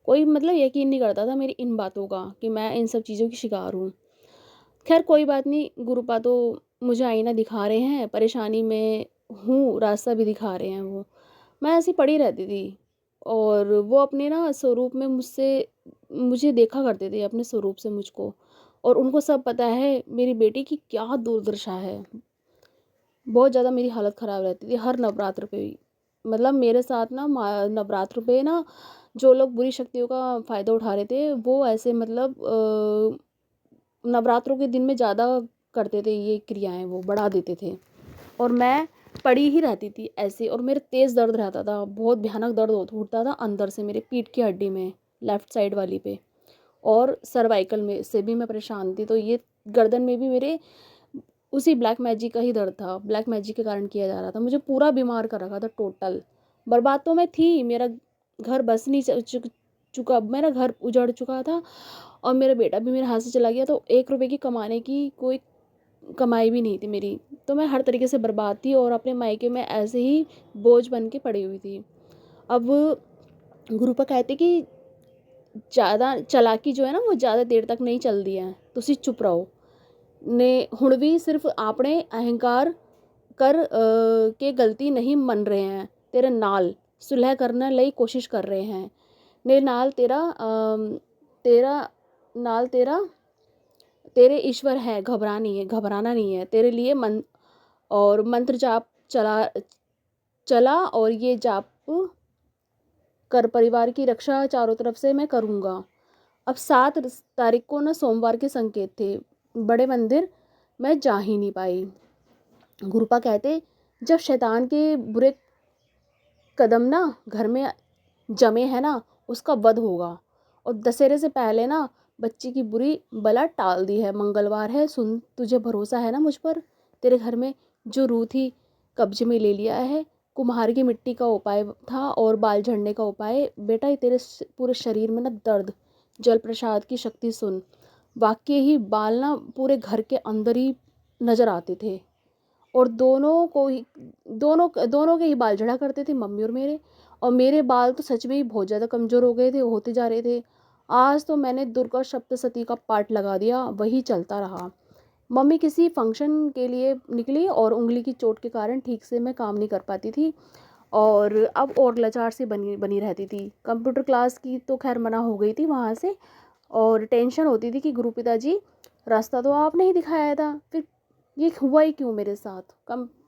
कोई मतलब यकीन नहीं करता था मेरी इन बातों का कि मैं इन सब चीज़ों की शिकार हूँ। खैर कोई बात नहीं, गुरुपा तो मुझे आईना दिखा रहे हैं, परेशानी में हूँ, रास्ता भी दिखा रहे हैं वो। मैं ऐसी पड़ी रहती थी और वो अपने ना स्वरूप में मुझसे मुझे देखा करते थे, अपने स्वरूप से मुझको। और उनको सब पता है मेरी बेटी की क्या दुर्दशा है। बहुत ज़्यादा मेरी हालत ख़राब रहती थी हर नवरात्र पे भी। मतलब मेरे साथ ना नवरात्र पे ना जो लोग बुरी शक्तियों का फ़ायदा उठा रहे थे, वो ऐसे मतलब नवरात्रों के दिन में ज़्यादा करते थे ये क्रियाएं, वो बढ़ा देते थे और मैं पड़ी ही रहती थी ऐसे। और मेरे तेज़ दर्द रहता था, बहुत भयानक दर्द उठता था अंदर से मेरे पीठ की हड्डी में, लेफ़्ट साइड वाली पे, और सर्वाइकल में से भी मैं परेशान थी। तो ये गर्दन में भी मेरे उसी ब्लैक मैजिक का ही दर्द था, ब्लैक मैजिक के कारण किया जा रहा था। मुझे पूरा बीमार कर रखा था टोटल। बर्बाद तो मैं थी, मेरा घर बस नहीं चुका, मेरा घर उजड़ चुका था और मेरा बेटा भी मेरे हाथ से चला गया। तो 1 रुपए की कमाने की कोई कमाई भी नहीं थी मेरी। तो मैं हर तरीके से बर्बाद थी और अपने मायके में ऐसे ही बोझ बन के पड़ी हुई थी। अब गुरुपा कहते कि ज़्यादा चालाकी जो है ना, वो ज़्यादा देर तक नहीं चलती है, तुसी चुप रहो। ने हुण भी सिर्फ आपने अहंकार कर के गलती नहीं मन रहे हैं, तेरे नाल सुलह करने लई कोशिश कर रहे हैं। ने नाल तेरा तेरा नाल तेरा तेरे ईश्वर है, घबराना नहीं है। तेरे लिए और मंत्र जाप चला और ये जाप कर परिवार की रक्षा चारों तरफ से मैं करूँगा। अब 7 तारीख को ना सोमवार के संकेत थे, बड़े मंदिर मैं जा ही नहीं पाई। गुरुपा कहते, जब शैतान के बुरे कदम ना घर में जमे हैं ना, उसका वध होगा। और दशहरे से पहले ना बच्ची की बुरी बला टाल दी है। मंगलवार है, सुन, तुझे भरोसा है ना मुझ पर? तेरे घर में जो रूह थी कब्जे में ले लिया है। कुम्हार की मिट्टी का उपाय था और बाल झड़ने का उपाय। बेटा ये तेरे पूरे शरीर में ना दर्द, जल प्रसाद की शक्ति सुन। वाकई ही बाल ना पूरे घर के अंदर ही नजर आते थे और दोनों के ही बाल झड़ा करते थे, मम्मी और मेरे। और मेरे बाल तो सच में ही बहुत ज़्यादा कमज़ोर हो गए थे, होते जा रहे थे। आज तो मैंने दुर्गा सप्तशती का पाठ लगा दिया, वही चलता रहा। मम्मी किसी फंक्शन के लिए निकली और उंगली की चोट के कारण ठीक से मैं काम नहीं कर पाती थी और अब और लाचार से बनी बनी रहती थी। कंप्यूटर क्लास की तो खैर मना हो गई थी वहाँ से और टेंशन होती थी कि गुरु पिताजी, रास्ता तो आपने ही दिखाया था, फिर ये हुआ ही क्यों मेरे साथ?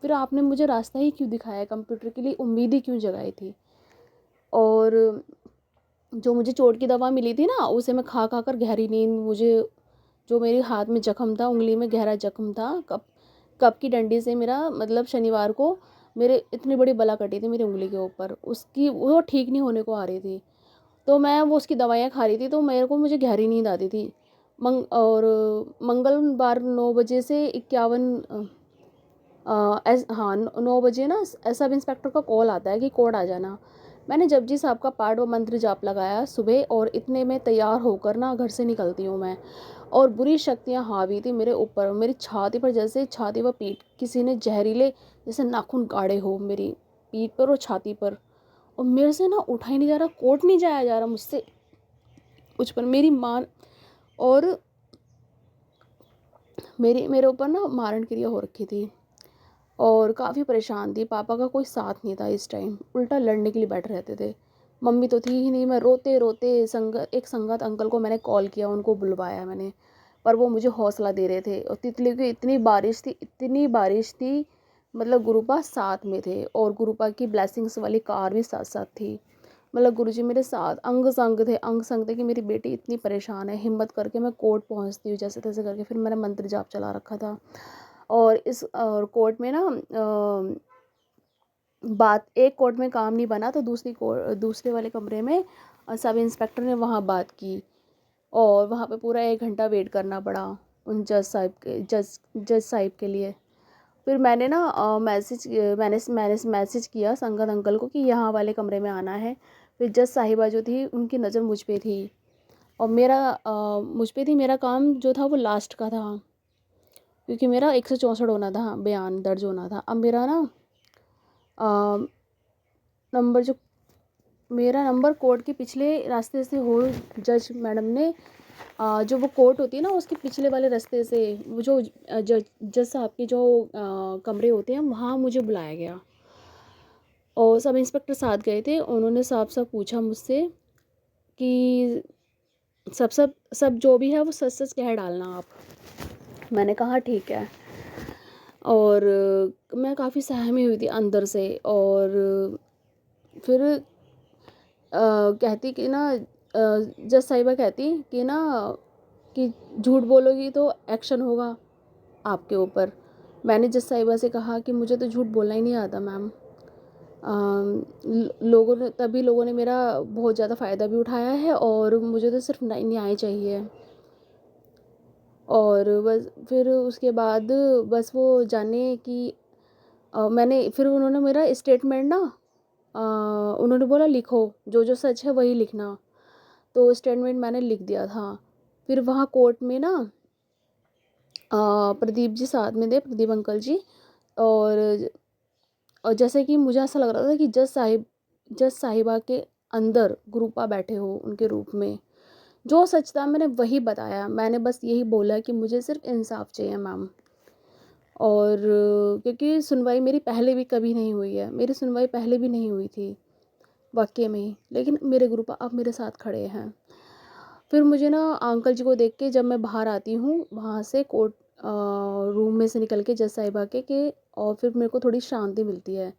फिर आपने मुझे रास्ता ही क्यों दिखाया? कंप्यूटर के लिए उम्मीद ही क्यों जगाई थी? और जो मुझे चोट की दवा मिली थी ना, उसे मैं खा खा कर गहरी नींद, मुझे जो मेरे हाथ में जख्म था, उंगली में गहरा जख्म था, कप की डंडी से मेरा मतलब शनिवार को मेरे इतनी बड़ी बला कटी थी मेरी उंगली के ऊपर, उसकी वो ठीक नहीं होने को आ रही थी। तो मैं वो उसकी दवाइयाँ खा रही थी, तो मुझे गहरी नींद आती थी। और मंगलवार 9 बजे से 51 हाँ 9 बजे ना सब इंस्पेक्टर का कॉल आता है कि कोर्ट आ जाना। मैंने जपजी साहब का पाठ व मंत्र जाप लगाया सुबह और इतने में तैयार होकर ना घर से निकलती हूँ मैं। और बुरी शक्तियाँ हावी थी मेरे ऊपर, मेरी छाती पर, जैसे छाती व पीठ किसी ने जहरीले जैसे नाखून गाड़े हो मेरी पीठ पर और छाती पर। और मेरे से ना उठा ही नहीं जा रहा, कोर्ट नहीं जाया जा रहा मुझसे। मुझ पर मेरी माँ और मेरे ऊपर ना मारण क्रिया हो रखी थी और काफ़ी परेशान थी। पापा का कोई साथ नहीं था इस टाइम, उल्टा लड़ने के लिए बैठे रहते थे। मम्मी तो थी ही नहीं। मैं रोते रोते एक संगत अंकल को मैंने कॉल किया, उनको बुलवाया मैंने, पर वो मुझे हौसला दे रहे थे। और तितलियों की इतनी बारिश थी, मतलब गुरुपा साथ में थे और गुरुपा की ब्लेसिंग्स वाली कार भी साथ साथ थी। मतलब गुरुजी मेरे साथ अंग संग थे कि मेरी बेटी इतनी परेशान है। हिम्मत करके मैं कोर्ट पहुंचती हूँ जैसे तैसे करके। फिर मैंने मंत्र जाप चला रखा था और कोर्ट में ना बात, एक कोर्ट में काम नहीं बना तो दूसरे वाले कमरे में सब इंस्पेक्टर ने वहाँ बात की और वहाँ पे पूरा 1 घंटा वेट करना पड़ा उन जज साहिब के लिए। फिर मैंने ना मैसेज किया संगत अंकल को कि यहाँ वाले कमरे में आना है। फिर जज साहिबा जो थी उनकी नज़र मुझ पे थी और मुझ पे थी। मेरा काम जो था वो लास्ट का था क्योंकि मेरा 164 होना था, बयान दर्ज होना था। अब नंबर जो मेरा नंबर कोर्ट के पिछले रास्ते से हो, जज मैडम ने जो वो कोर्ट होती है ना उसके पिछले वाले रास्ते से वो जो जज साहब के जो कमरे होते हैं वहाँ मुझे बुलाया गया और सब इंस्पेक्टर साथ गए थे। उन्होंने साफ साफ पूछा मुझसे कि सब जो भी है वो सच सच कह डालना आप। मैंने कहा ठीक है। और मैं काफ़ी सहमी हुई थी अंदर से। और फिर कहती कि ना जज साहिबा कहती कि ना कि झूठ बोलोगी तो एक्शन होगा आपके ऊपर। मैंने जज साहिबा से कहा कि मुझे तो झूठ बोलना ही नहीं आता मैम। लोगों ने मेरा बहुत ज़्यादा फ़ायदा भी उठाया है और मुझे तो सिर्फ न्याय चाहिए। और बस फिर उसके बाद बस वो जाने कि मैंने फिर उन्होंने मेरा स्टेटमेंट ना उन्होंने बोला लिखो, जो जो सच है वही लिखना। तो स्टेटमेंट मैंने लिख दिया था। फिर वहाँ कोर्ट में ना प्रदीप जी साथ में थे, प्रदीप अंकल जी। और जैसे कि मुझे ऐसा लग रहा था कि जज साहिबा के अंदर गुरुपा बैठे हो उनके रूप में। जो सच था मैंने वही बताया। मैंने बस यही बोला कि मुझे सिर्फ इंसाफ चाहिए मैम। और क्योंकि सुनवाई मेरी पहले भी कभी नहीं हुई है, मेरी सुनवाई पहले भी नहीं हुई थी वाकई में ही, लेकिन मेरे गुरुपा अब मेरे साथ खड़े हैं। फिर मुझे ना अंकल जी को देख के जब मैं बाहर आती हूँ वहाँ से कोर्ट रूम में से निकल के जज साहिबा के और फिर मेरे को थोड़ी शांति मिलती है।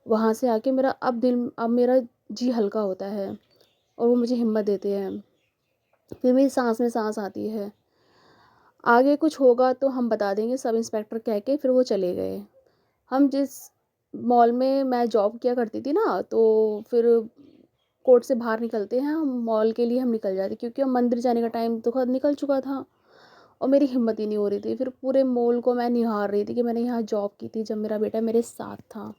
वहाँ से आके अब मेरा जी हल्का होता है और वो मुझे हिम्मत देते हैं। फिर मेरी सांस में सांस आती है। आगे कुछ होगा तो हम बता देंगे, सब इंस्पेक्टर कह के फिर वो चले गए। हम जिस मॉल में मैं जॉब किया करती थी ना, तो फिर कोर्ट से बाहर निकलते हैं हम मॉल के लिए, हम निकल जाते क्योंकि अब मंदिर जाने का टाइम तो खैर निकल चुका था और मेरी हिम्मत ही नहीं हो रही थी। फिर पूरे मॉल को मैं निहार रही थी कि मैंने यहाँ जॉब की थी जब मेरा बेटा मेरे साथ था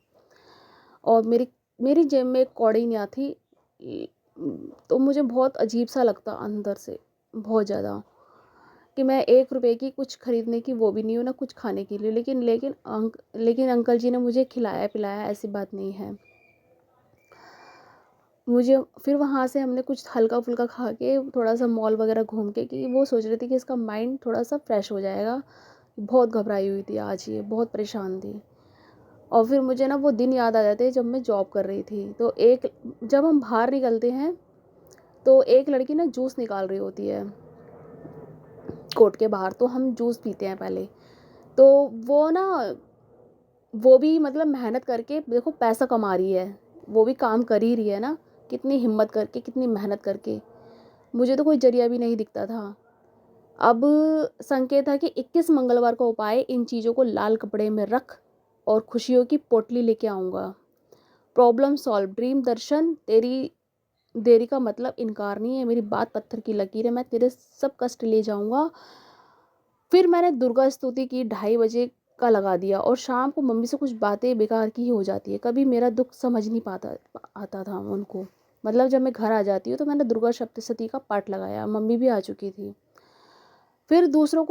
और मेरी जेब में एक कौड़ी नहीं आती। तो मुझे बहुत अजीब सा लगता अंदर से, बहुत ज़्यादा, कि मैं 1 रुपए की कुछ खरीदने की वो भी नहीं हूँ ना कुछ खाने के लिए। लेकिन अंकल जी ने मुझे खिलाया पिलाया, ऐसी बात नहीं है। मुझे फिर वहाँ से हमने कुछ हल्का फुल्का खा के थोड़ा सा मॉल वगैरह घूम के, कि वो सोच रही थी कि इसका माइंड थोड़ा सा फ्रेश हो जाएगा। बहुत घबराई हुई थी आज, ये बहुत परेशान थी। और फिर मुझे ना वो दिन याद आ जाते जब मैं जॉब कर रही थी। तो जब हम बाहर निकलते हैं तो एक लड़की ना जूस निकाल रही होती है कोर्ट के बाहर, तो हम जूस पीते हैं पहले। तो वो भी मतलब मेहनत करके देखो पैसा कमा रही है, वो भी काम कर ही रही है ना, कितनी हिम्मत करके कितनी मेहनत करके। मुझे तो कोई जरिया भी नहीं दिखता था। अब संकेत था कि 21 मंगलवार का उपाय, इन चीज़ों को लाल कपड़े में रख और खुशियों की पोटली लेके आऊँगा। प्रॉब्लम सॉल्व, ड्रीम दर्शन, तेरी देरी का मतलब इनकार नहीं है, मेरी बात पत्थर की लकीर है, मैं तेरे सब कष्ट ले जाऊँगा। फिर मैंने दुर्गा स्तुति की, 2:30 बजे का लगा दिया। और शाम को मम्मी से कुछ बातें बेकार की ही हो जाती है, कभी मेरा दुख समझ नहीं आता था उनको। मतलब जब मैं घर आ जाती हूँ तो मैंने दुर्गा सप्तशती का पाठ लगाया, मम्मी भी आ चुकी थी। फिर दूसरों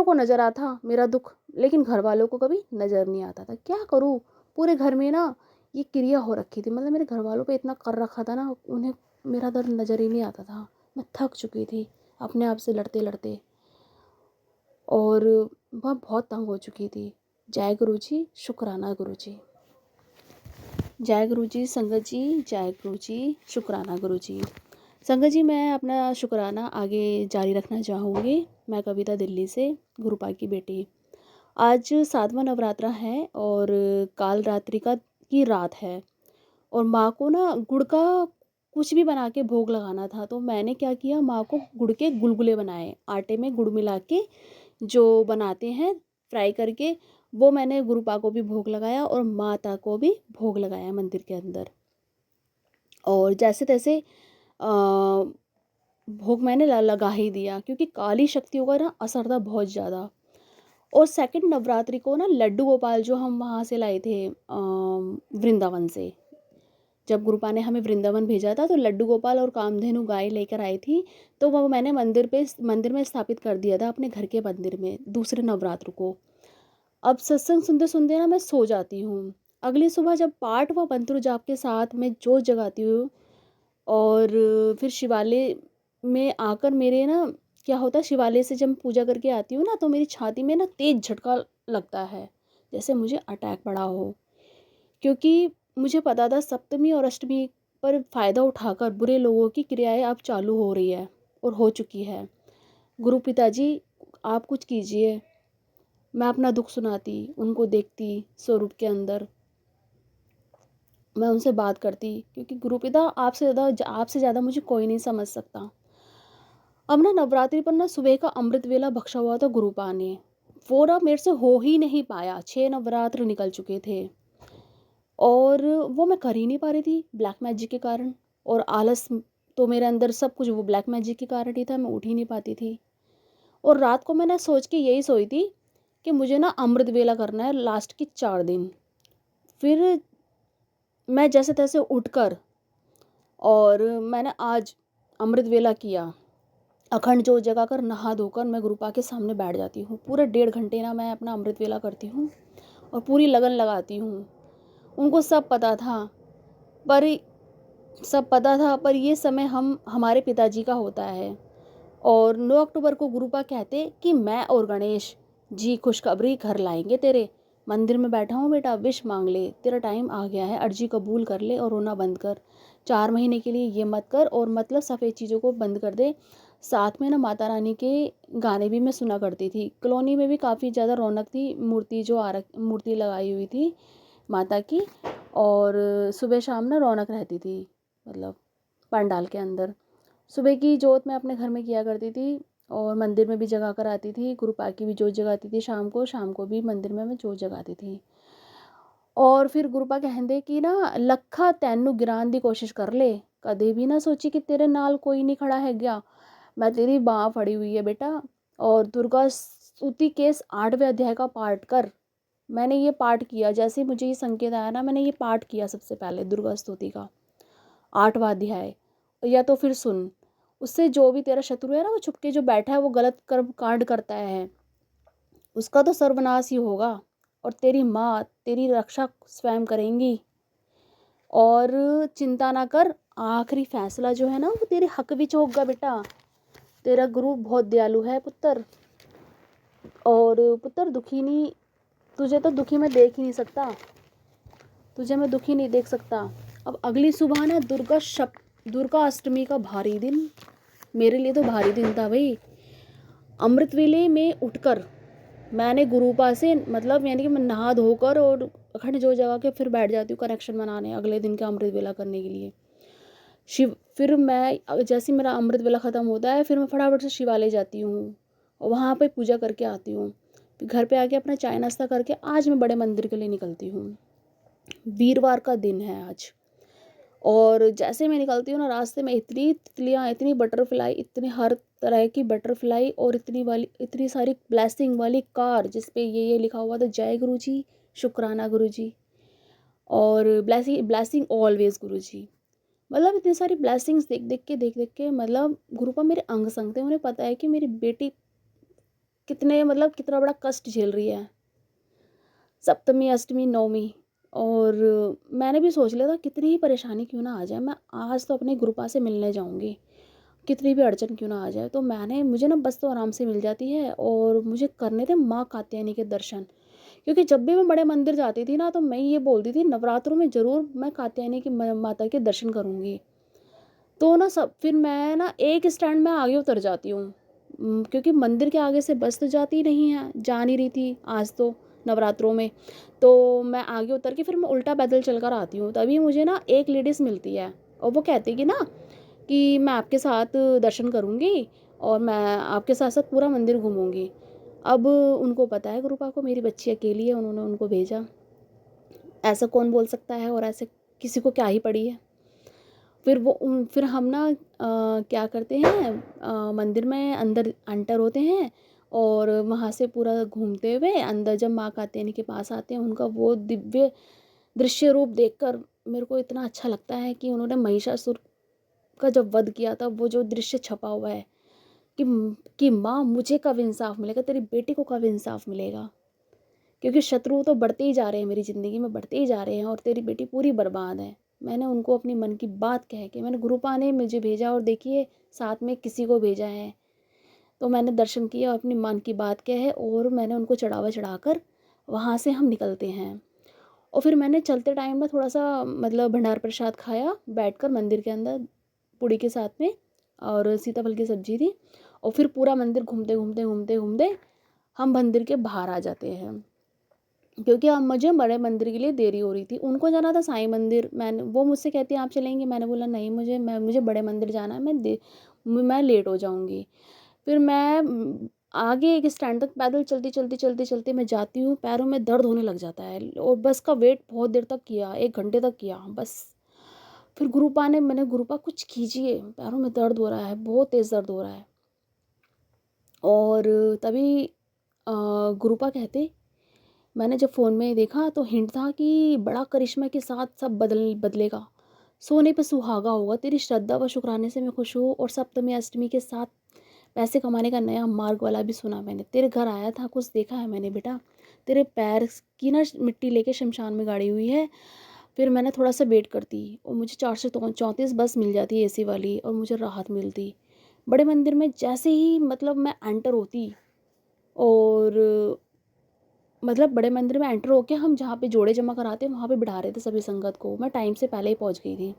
को नज़र आता मेरा दुख, लेकिन घर वालों को कभी नज़र नहीं आता था। क्या करूँ, पूरे घर में ना ये क्रिया हो रखी थी। मतलब मेरे घर वालों पे इतना कर रखा था ना, उन्हें मेरा दर्द नज़र ही नहीं आता था। मैं थक चुकी थी अपने आप से लड़ते लड़ते और वह बहुत तंग हो चुकी थी। जय गुरु जी, शुक्राना गुरु जी। जय गुरु जी संगत जी, जय गुरु जी, शुक्राना गुरु जी। संगत जी, मैं अपना शुक्राना आगे जारी रखना चाहूँगी। मैं कविता, दिल्ली से, गुरुपा की बेटी। आज 7वां नवरात्रा है और काल रात्रि की रात है और माँ को ना गुड़ का कुछ भी बना के भोग लगाना था, तो मैंने क्या किया, माँ को गुड़ के गुलगुले बनाए। आटे में गुड़ मिला के जो बनाते हैं फ्राई करके, वो मैंने गुरुपा को भी भोग लगाया और माता को भी भोग लगाया मंदिर के अंदर। और जैसे तैसे भोग मैंने लगा ही दिया, क्योंकि काली शक्तियों का ना असर था बहुत ज़्यादा। और सेकंड नवरात्रि को ना लड्डू गोपाल जो हम वहाँ से लाए थे वृंदावन से, जब गुरुपा ने हमें वृंदावन भेजा था तो लड्डू गोपाल और कामधेनु गाय लेकर आई थी, तो वो मैंने मंदिर में स्थापित कर दिया था, अपने घर के मंदिर में, दूसरे नवरात्र को। अब सत्संग सुनते सुनते ना मैं सो जाती हूँ। अगली सुबह जब पाठ व मंत्र जाप के साथ मैं जोत जगाती हूँ और फिर शिवालय में आकर मेरे ना क्या होता है, शिवालय से जब मैं पूजा करके आती हूँ ना, तो मेरी छाती में ना तेज झटका लगता है, जैसे मुझे अटैक पड़ा हो। क्योंकि मुझे पता था सप्तमी और अष्टमी पर फ़ायदा उठाकर बुरे लोगों की क्रियाएं अब चालू हो रही है और हो चुकी है। गुरु पिताजी, आप कुछ कीजिए। मैं अपना दुख सुनाती, उनको देखती स्वरूप के अंदर, मैं उनसे बात करती, क्योंकि गुरु पिता आपसे ज़्यादा मुझे कोई नहीं समझ सकता। अब ना नवरात्रि पर ना सुबह का अमृत वेला बख्शा हुआ था गुरुपा ने, वो ना मेरे से हो ही नहीं पाया। 6 नवरात्र निकल चुके थे और वो मैं कर ही नहीं पा रही थी ब्लैक मैजिक के कारण। और आलस तो मेरे अंदर सब कुछ वो ब्लैक मैजिक के कारण ही था, मैं उठ ही नहीं पाती थी। और रात को मैंने सोच के यही सोई थी कि मुझे ना अमृत वेला करना है लास्ट की 4 दिन। फिर मैं जैसे तैसे उठकर और मैंने आज अमृत वेला किया। अखंड जोत जगाकर नहा धोकर मैं गुरुपा के सामने बैठ जाती हूँ। पूरे 1.5 घंटे ना मैं अपना अमृत वेला करती हूँ और पूरी लगन लगाती हूँ। उनको पर सब पता था, पर ये समय हमारे पिताजी का होता है। और 9 अक्टूबर को गुरुपा कहते कि मैं और गणेश जी खुशखबरी घर लाएंगे तेरे। मंदिर में बैठा हूँ बेटा, विश मांग ले, तेरा टाइम आ गया है, अर्जी कबूल कर ले और रोना बंद कर। 4 महीने के लिए ये मत कर और मतलब सफ़ेद चीज़ों को बंद कर दे। साथ में ना माता रानी के गाने भी मैं सुना करती थी। कॉलोनी में भी काफ़ी ज़्यादा रौनक थी, मूर्ति लगाई हुई थी माता की, और सुबह शाम ना रौनक रहती थी, मतलब पंडाल के अंदर। सुबह की जोत मैं अपने घर में किया करती थी और मंदिर में भी जगा कर आती थी। गुरुपा की भी जोत जगाती थी शाम को भी मंदिर में मैं जोत जगाती थी। और फिर गुरुपा कहते कि ना लखा तैनू गिरान दी कोशिश कर ले, कदे भी ना सोची कि तेरे नाल कोई नहीं खड़ा है गया। मैं तेरी बाँह फड़ी हुई है बेटा। और दुर्गा स्तुति के 8वें अध्याय का पाठ कर। मैंने ये पाठ किया, जैसे ही मुझे ये संकेत आया ना, मैंने ये पाठ किया सबसे पहले दुर्गा स्तुति का 8वां अध्याय। या तो फिर सुन, उससे जो भी तेरा शत्रु है ना, वो छुपके जो बैठा है, वो गलत कर्म कांड करता है, उसका तो सर्वनाश ही होगा और तेरी माँ तेरी रक्षा स्वयं करेंगी। और चिंता ना कर, आखिरी फैसला जो है ना वो तेरे हक विच होगा बेटा। तेरा गुरु बहुत दयालु है पुत्र। और पुत्र दुखी नहीं, तुझे तो दुखी मैं देख ही नहीं सकता, तुझे मैं दुखी नहीं देख सकता। अब अगली सुबह ना दुर्गा अष्टमी का भारी दिन, मेरे लिए तो भारी दिन था भाई। अमृत वेले में उठकर मैंने गुरुपा से, मतलब यानी कि मैं नहा धोकर और अखंड जोत जगा के फिर बैठ जाती हूँ कनेक्शन बनाने अगले दिन का अमृत वेला करने के लिए। फिर मैं जैसे मेरा अमृत वेला ख़त्म होता है, फिर मैं फटाफट से शिवालय जाती हूँ और वहाँ पे पूजा करके आती हूँ। फिर घर पे आके अपना चाय नाश्ता करके आज मैं बड़े मंदिर के लिए निकलती हूँ। वीरवार का दिन है आज। और जैसे मैं निकलती हूँ ना, रास्ते में इतनी तितलियाँ, इतनी बटरफ्लाई, इतनी हर तरह की बटरफ्लाई और इतनी सारी ब्लेसिंग वाली कार जिस पे ये लिखा हुआ था, जय गुरु जी, शुक्राना गुरु जी, और ब्लेसिंग ऑलवेज गुरु जी। मतलब इतनी सारी ब्लेसिंग्स देख देख के मतलब गुरुपा मेरे अंग संग थे। उन्हें पता है कि मेरी बेटी कितना बड़ा कष्ट झेल रही है, सप्तमी अष्टमी नवमी। और मैंने भी सोच लिया था कितनी ही परेशानी क्यों ना आ जाए, मैं आज तो अपने गुरुपा से मिलने जाऊंगी, कितनी भी अड़चन क्यों ना आ जाए। तो मुझे ना बस तो आराम से मिल जाती है और मुझे करने थे माँ कात्यायनी के दर्शन। क्योंकि जब भी मैं बड़े मंदिर जाती थी ना, तो मैं ये बोलती थी नवरात्रों में ज़रूर मैं कात्यायनी की माता के दर्शन करूँगी। तो ना सब फिर मैं ना एक स्टैंड में आगे उतर जाती हूँ, क्योंकि मंदिर के आगे से बस तो जाती नहीं है, जा नहीं रही थी आज तो नवरात्रों में। तो मैं आगे उतर के फिर मैं उल्टा पैदल चल कर आती हूँ। तभी मुझे ना एक लेडीज़ मिलती है और वो कहती कि ना कि मैं आपके साथ दर्शन करूँगी और मैं आपके साथ साथ पूरा मंदिर घूमूंगी। अब उनको पता है गुरुपा को मेरी बच्ची अकेली है, उन्होंने उनको भेजा। ऐसा कौन बोल सकता है, और ऐसे किसी को क्या ही पड़ी है। फिर हम ना क्या करते हैं, मंदिर में अंदर एंटर होते हैं और वहाँ से पूरा घूमते हुए अंदर जब माँ कात्यायनी के पास आते हैं, उनका वो दिव्य दृश्य रूप देखकर मेरे को इतना अच्छा लगता है कि उन्होंने महिषासुर का जब वध किया था, वो जो दृश्य छपा हुआ है कि माँ मुझे कब इंसाफ मिलेगा, तेरी बेटी को कब इंसाफ मिलेगा, क्योंकि शत्रु तो बढ़ते ही जा रहे हैं, मेरी ज़िंदगी में बढ़ते ही जा रहे हैं और तेरी बेटी पूरी बर्बाद है। मैंने उनको अपनी मन की बात कह के, मैंने गुरुपा ने मुझे भेजा और देखिए साथ में किसी को भेजा है, तो मैंने दर्शन किया, अपनी मन की बात कहे और मैंने उनको चढ़ावा चढ़ाकर वहाँ से हम निकलते हैं। और फिर मैंने चलते टाइम में थोड़ा सा मतलब भंडार प्रसाद खाया बैठकर मंदिर के अंदर पूड़ी के साथ में, और सीताफल की सब्जी थी। और फिर पूरा मंदिर घूमते घूमते घूमते घूमते हम मंदिर के बाहर आ जाते हैं, क्योंकि अब मुझे बड़े मंदिर के लिए देरी हो रही थी। उनको जाना था साईं मंदिर, मैंने वो मुझसे कहती है आप चलेंगे, मैंने बोला नहीं, मुझे बड़े मंदिर जाना है, मैं लेट हो जाऊंगी। फिर मैं आगे एक स्टैंड तक पैदल चलती चलती चलती चलती मैं जाती हूँ, पैरों में दर्द होने लग जाता है और बस का वेट बहुत देर तक किया, 1 घंटे तक किया बस। फिर मैंने गुरुपा कुछ कीजिए, पैरों में दर्द हो रहा है, बहुत तेज़ दर्द हो रहा है। और तभी गुरुपा कहते, मैंने जब फ़ोन में देखा तो हिंट था कि बड़ा करिश्मा के साथ सब बदलेगा, सोने पे सुहागा होगा, तेरी श्रद्धा व शुक्राने से मैं खुश हूँ। और सप्तमी अष्टमी के साथ पैसे कमाने का नया मार्ग वाला भी सुना मैंने, तेरे घर आया था, कुछ देखा है मैंने बेटा, तेरे पैर की ना मिट्टी लेके शमशान में गाड़ी हुई है। फिर मैंने थोड़ा सा वेट करती और मुझे 434 बस मिल जाती एसी वाली और मुझे राहत मिलती। बड़े मंदिर में जैसे ही मतलब मैं एंटर होती और मतलब बड़े मंदिर में एंटर होके हम जहाँ पे जोड़े जमा कराते हैं वहाँ पे बिठा रहे थे सभी संगत को। मैं टाइम से पहले ही पहुँच गई थी,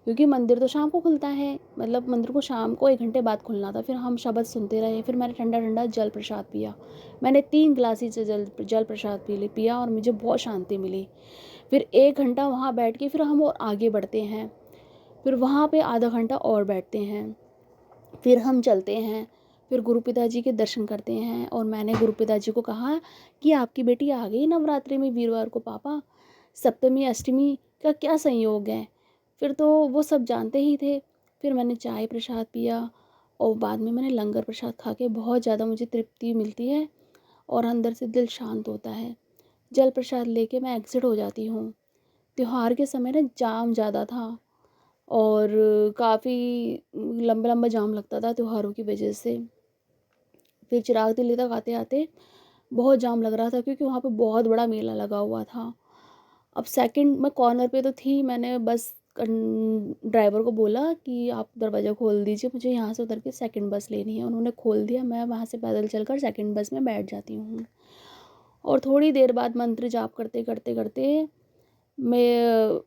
क्योंकि मंदिर तो शाम को खुलता है, मतलब मंदिर को शाम को 1 घंटे बाद खुलना था। फिर हम शब्द सुनते रहे, फिर मैंने ठंडा ठंडा जल प्रसाद पिया, मैंने 3 गिलास से जल प्रसाद पिया और मुझे बहुत शांति मिली। फिर 1 घंटा वहाँ बैठ के फिर हम और आगे बढ़ते हैं, फिर वहाँ पे आधा घंटा और बैठते हैं, फिर हम चलते हैं, फिर गुरु पिताजी के दर्शन करते हैं। और मैंने गुरु पिताजी को कहा कि आपकी बेटी आ गई नवरात्रि में वीरवार को पापा, सप्तमी अष्टमी का क्या संयोग है। फिर तो वो सब जानते ही थे। फिर मैंने चाय प्रसाद पिया और बाद में मैंने लंगर प्रसाद खा के बहुत ज़्यादा मुझे तृप्ति मिलती है और अंदर से दिल शांत होता है। जल प्रसाद लेके मैं एग्ज़िट हो जाती हूँ। त्योहार के समय ना जाम ज़्यादा था और काफ़ी लंबा लंबा जाम लगता था त्योहारों की वजह से। फिर चिराग दिल्ली तक आते आते बहुत जाम लग रहा था, क्योंकि वहाँ पे बहुत बड़ा मेला लगा हुआ था। अब सेकंड मैं कॉर्नर पे तो थी, मैंने बस ड्राइवर को बोला कि आप दरवाज़ा खोल दीजिए, मुझे यहाँ से उतर के सेकंड बस लेनी है। उन्होंने खोल दिया, मैं वहाँ से पैदल चलकर सेकंड बस में बैठ जाती हूँ। और थोड़ी देर बाद मंत्र जाप करते करते करते मैं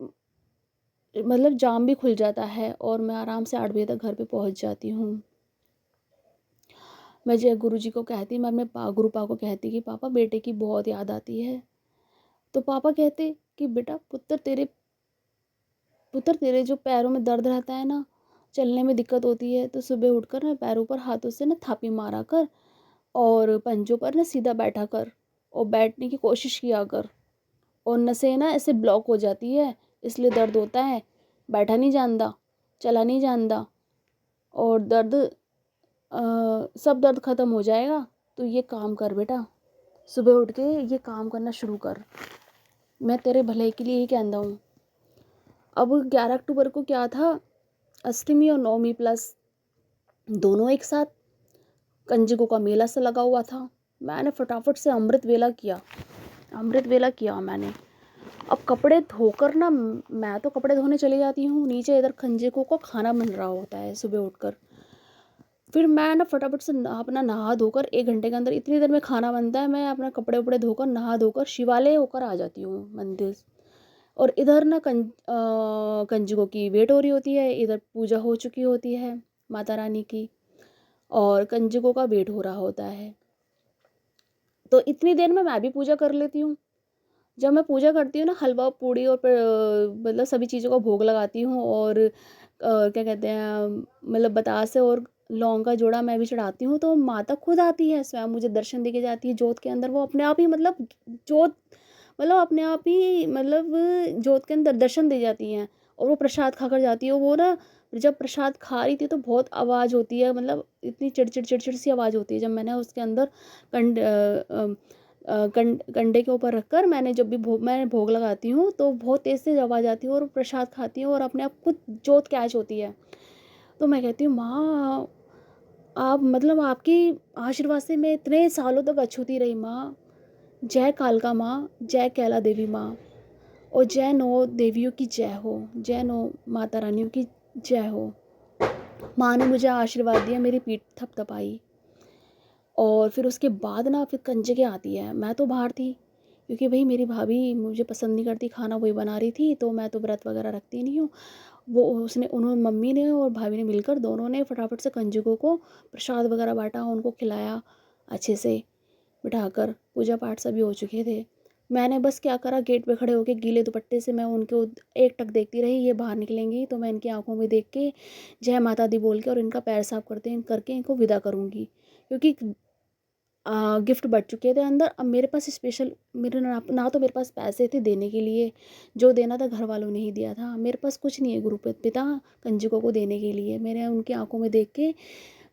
मतलब जाम भी खुल जाता है और मैं आराम से 8 बजे तक घर पे पहुँच जाती हूँ। मैं जय गुरु जी को कहती, मैं अपने गुरुपा को कहती कि पापा बेटे की बहुत याद आती है। तो पापा कहते कि बेटा पुत्र तेरे जो पैरों में दर्द रहता है ना, चलने में दिक्कत होती है, तो सुबह उठकर ना पैरों पर हाथों से ना थापी मारा कर और पंजों पर ना सीधा बैठा कर और बैठने की कोशिश किया कर। और नसें ना ऐसे ब्लॉक हो जाती है, इसलिए दर्द होता है, बैठा नहीं जानता, चला नहीं जानता और सब दर्द ख़त्म हो जाएगा। तो ये काम कर बेटा, सुबह उठ के ये काम करना शुरू कर, मैं तेरे भले के लिए ही कहता हूँ। अब 11 अक्टूबर को क्या था, अष्टमी और नवमी प्लस दोनों एक साथ, कंजकों का मेला सा लगा हुआ था। मैंने फटाफट से अमृत वेला किया मैंने। अब कपड़े धोकर ना, मैं तो कपड़े धोने चली जाती हूँ नीचे, इधर कंजकों का खाना बन रहा होता है सुबह उठकर। फिर मैं ना फटाफट से अपना नहा धोकर 1 घंटे के अंदर, इतनी देर में खाना बनता है, मैं अपना कपड़े उपड़े धोकर नहा धोकर शिवालय होकर आ जाती हूँ मंदिर। और इधर ना कंजकों की वेट हो रही होती है, इधर पूजा हो चुकी होती है माता रानी की और कंजकों का वेट हो रहा होता है। तो इतनी देर में मैं भी पूजा कर लेती हूँ। जब मैं पूजा करती हूँ ना, हलवा पूड़ी और मतलब सभी चीज़ों का भोग लगाती हूँ और क्या कहते हैं, मतलब बतासे और लौंग का जोड़ा मैं भी चढ़ाती हूँ, तो माता खुद आती है, स्वयं मुझे दर्शन दे के जाती है जोत के अंदर। वो अपने आप ही मतलब जोत, मतलब अपने आप ही मतलब जोत के अंदर दर्शन दे जाती हैं और वो प्रसाद खाकर जाती है। वो ना जब प्रसाद खा रही थी तो बहुत आवाज़ होती है, मतलब इतनी चिड़चिड़ चिड़चिड़ सी आवाज़ होती है। जब मैंने उसके अंदर कंडे के ऊपर रखकर जब भी मैं भोग लगाती हूँ तो बहुत तेज़ से आवाज़ आती है और प्रसाद खाती हूँ और अपने आप खुद जोत कैच होती है। तो मैं कहती हूँ, माँ आप मतलब आपकी आशीर्वाद से मैं इतने सालों तक अछूती रही माँ। जय कालका माँ, जय कैला देवी माँ और जय नौ देवियों की जय हो, जय नौ माता रानियों की जय हो। माँ ने मुझे आशीर्वाद दिया, मेरी पीठ थपथपाई। और फिर उसके बाद ना फिर कंजकें आती है। मैं तो बाहर थी क्योंकि भाई मेरी भाभी मुझे पसंद नहीं करती, खाना वही बना रही थी, तो मैं तो व्रत वगैरह रखती नहीं हूँ। वो उन्होंने मम्मी ने और भाभी ने मिलकर दोनों ने फटाफट से कंजकों को प्रसाद वगैरह बांटा, उनको खिलाया अच्छे से बिठाकर। पूजा पाठ सभी हो चुके थे। मैंने बस क्या करा, गेट पे खड़े होके गीले दुपट्टे से मैं उनको एक टक देखती रही, ये बाहर निकलेंगी तो मैं इनकी आंखों में देख के जय माता दी बोल के और इनका पैर साफ करके इनको विदा करूँगी। क्योंकि गिफ्ट बढ़ चुके थे अंदर। अब मेरे पास स्पेशल मेरे ना तो मेरे पास पैसे थे देने के लिए, जो देना था घर वालों ने ही दिया था। मेरे पास कुछ नहीं है गुरु पिता कंजकों को देने के लिए। मैंने उनकी आंखों में देख के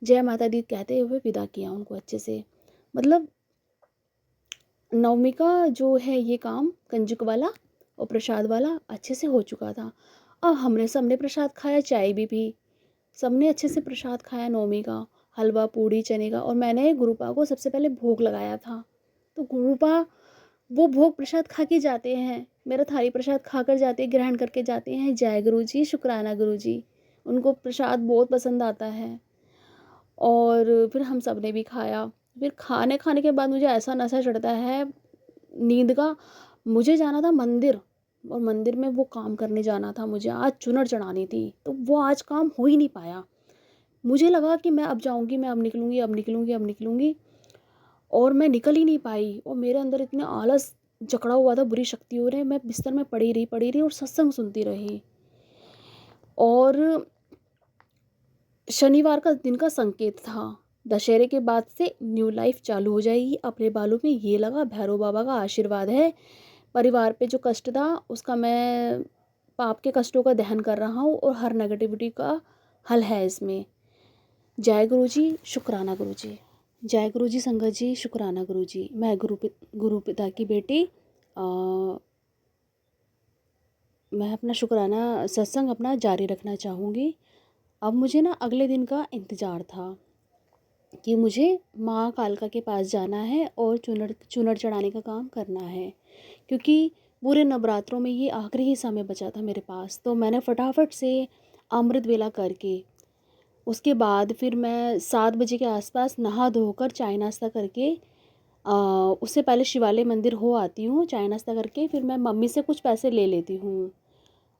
जय माता दी कहते हुए विदा किया उनको अच्छे से। मतलब नवमी का जो है ये काम कंजक वाला और प्रसाद वाला अच्छे से हो चुका था। अब हमने सबने प्रसाद खाया, चाय भी पी, सबने अच्छे से प्रसाद खाया नवमी का, हलवा पूड़ी चने का। और मैंने गुरुपा को सबसे पहले भोग लगाया था। तो गुरुपा वो भोग प्रसाद खा के जाते हैं, मेरा थाली प्रसाद खाकर जाते हैं, ग्रहण करके जाते हैं। जय गुरु जी, शुक्राना गुरु जी। उनको प्रसाद बहुत पसंद आता है। और फिर हम सब ने भी खाया। फिर खाने खाने के बाद मुझे ऐसा नशा चढ़ता है नींद का। मुझे जाना था मंदिर और मंदिर में वो काम करने जाना था, मुझे आज चुनर चढ़ानी थी, तो वो आज काम हो ही नहीं पाया। मुझे लगा कि मैं अब जाऊंगी, मैं अब निकलूंगी, अब निकलूंगी, अब निकलूंगी, और मैं निकल ही नहीं पाई। और मेरे अंदर इतने आलस जकड़ा हुआ था, बुरी शक्ति हो रही, मैं बिस्तर में पड़ी रही और सत्संग सुनती रही। और शनिवार का दिन का संकेत था, दशहरे के बाद से न्यू लाइफ चालू हो जाएगी। अपने बालों में ये लगा भैरव बाबा का आशीर्वाद है। परिवार पे जो कष्ट था उसका मैं पाप के कष्टों का दहन कर रहा हूँ और हर नेगेटिविटी का हल है इसमें। जय गुरु जी, शुक्राना गुरु जी। जय गुरु जी संगत जी, शुक्राना गुरु जी। मैं गुरु पिता की बेटी मैं अपना शुक्राना सत्संग अपना जारी रखना चाहूँगी। अब मुझे ना अगले दिन का इंतज़ार था कि मुझे माँ कालका के पास जाना है और चुनर चढ़ाने का काम करना है, क्योंकि पूरे नवरात्रों में ये आखिरी ही समय बचा था मेरे पास। तो मैंने फटाफट से अमृत वेला करके उसके बाद फिर मैं 7 बजे के आसपास नहा धोकर चाय नाश्ता करके उससे पहले शिवालय मंदिर हो आती हूँ। चाय नाश्ता करके फिर मैं मम्मी से कुछ पैसे ले लेती हूँ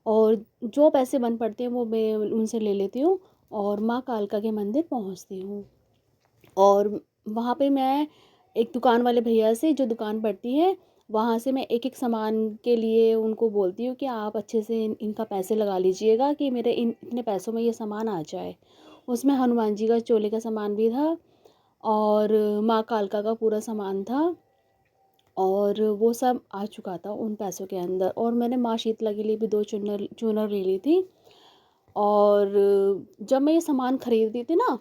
और जो पैसे बन पड़ते हैं वो मैं उनसे ले लेती हूँ और माँ कालका के मंदिर पहुँचती हूँ। और वहाँ पे मैं एक दुकान वाले भैया से, जो दुकान पड़ती है वहाँ से, मैं एक एक सामान के लिए उनको बोलती हूँ कि आप अच्छे से इनका पैसे लगा लीजिएगा कि मेरे इतने पैसों में ये सामान आ जाए। उसमें हनुमान जी का चोले का सामान भी था और माँ कालका का पूरा सामान था और वो सब आ चुका था उन पैसों के अंदर। और मैंने माँ शीतला के लिए भी 2 चूनर ले ली थी। और जब मैं ये सामान खरीदती थी ना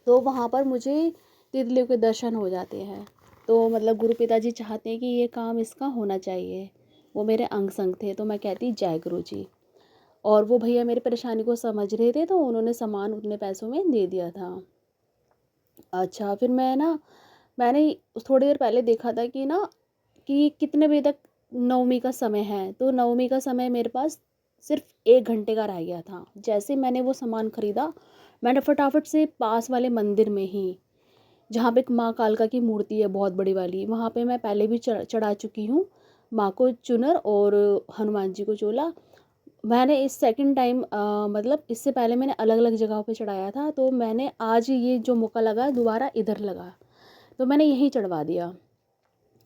तो वहाँ पर मुझे तितलियों के दर्शन हो जाते हैं। तो मतलब गुरु पिताजी चाहते हैं कि ये काम इसका होना चाहिए। वो मेरे अंग संग थे, तो मैं कहती जय गुरु जी। और वो भैया मेरी परेशानी को समझ रहे थे तो उन्होंने सामान उतने पैसों में दे दिया था। अच्छा, फिर मैंने थोड़ी देर पहले देखा था कि कि कितने बजे तक नवमी का समय है। तो नवमी का समय मेरे पास सिर्फ 1 घंटे का रह गया था। जैसे मैंने वो सामान ख़रीदा, मैंने फटाफट से पास वाले मंदिर में ही, जहाँ पे माँ कालका की मूर्ति है बहुत बड़ी वाली, वहाँ पे मैं पहले भी चढ़ा चुकी हूँ। माँ को चुनर और हनुमान जी को चोला। मैंने इस सेकंड टाइम मतलब इससे पहले मैंने अलग अलग जगहों पे चढ़ाया था, तो मैंने आज ये जो मौका लगा दोबारा इधर लगा, तो मैंने यहीं चढ़वा दिया।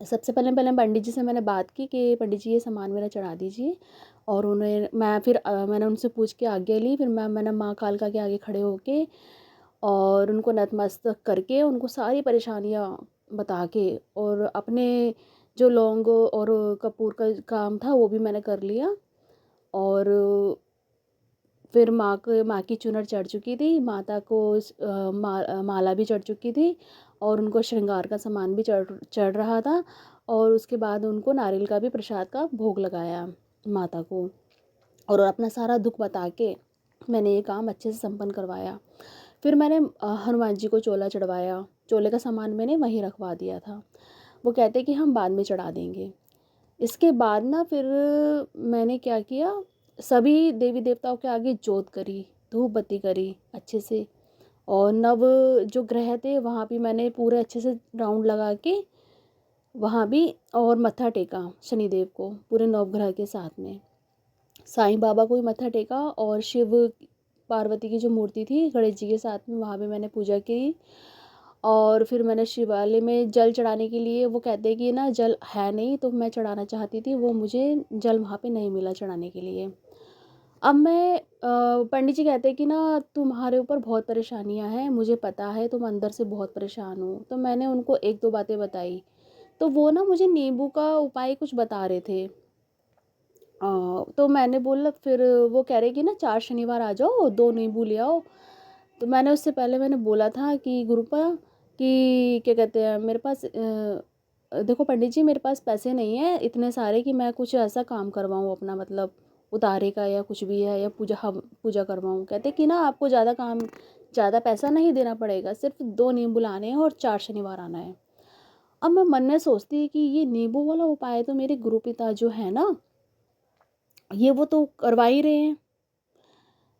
सबसे पहले पहले पंडित जी से मैंने बात की कि पंडित जी ये सामान मेरा चढ़ा दीजिए, और उन्हें मैं फिर मैंने उनसे पूछ के आज्ञा ली। फिर मैंने माँ कालका के आगे खड़े होके और उनको नतमस्तक करके उनको सारी परेशानियाँ बता के, और अपने जो लौंग और कपूर का काम था वो भी मैंने कर लिया। और फिर माँ की चुनर चढ़ चुकी थी, माता को माला भी चढ़ चुकी थी, और उनको श्रृंगार का सामान भी चढ़ चढ़ रहा था। और उसके बाद उनको नारियल का भी प्रसाद का भोग लगाया माता को, और अपना सारा दुख बता के मैंने ये काम अच्छे से संपन्न करवाया। फिर मैंने हनुमान जी को चोला चढ़वाया। चोले का सामान मैंने वहीं रखवा दिया था, वो कहते कि हम बाद में चढ़ा देंगे। इसके बाद ना फिर मैंने क्या किया, सभी देवी देवताओं के आगे जोत करी, धूप बत्ती करी अच्छे से, और नव जो ग्रह थे वहाँ भी मैंने पूरे अच्छे से राउंड लगा के वहाँ भी, और मत्था टेका शनिदेव को पूरे नवग्रह के साथ में। साईं बाबा को भी मत्था टेका, और शिव पार्वती की जो मूर्ति थी गणेश जी के साथ में वहाँ भी मैंने पूजा की। और फिर मैंने शिवालय में जल चढ़ाने के लिए, वो कहते हैं कि ना जल है नहीं, तो मैं चढ़ाना चाहती थी, वो मुझे जल वहाँ पे नहीं मिला चढ़ाने के लिए। अब मैं पंडित जी कहते हैं कि ना तुम्हारे ऊपर बहुत परेशानियां हैं, मुझे पता है तुम अंदर से बहुत परेशान हो। तो मैंने उनको एक दो बातें बताई, तो वो ना मुझे नींबू का उपाय कुछ बता रहे थे। तो मैंने बोला, फिर वो कह रहे कि ना 4 शनिवार आ जाओ, 2 नींबू ले आओ। तो मैंने उससे पहले मैंने बोला था कि गुरुपा कि क्या कहते हैं, मेरे पास देखो पंडित जी मेरे पास पैसे नहीं है इतने सारे कि मैं कुछ ऐसा काम करवाऊँ अपना, मतलब उतारे का या कुछ भी है, या पूजा करवाऊँ। कहते कि ना आपको ज़्यादा पैसा नहीं देना पड़ेगा, सिर्फ 2 नींबू लाने हैं और 4 शनिवार आना है। अब मैं मन में सोचती कि ये नींबू वाला उपाय तो मेरे गुरु पिता जो है ना, ये वो तो करवा ही रहे हैं।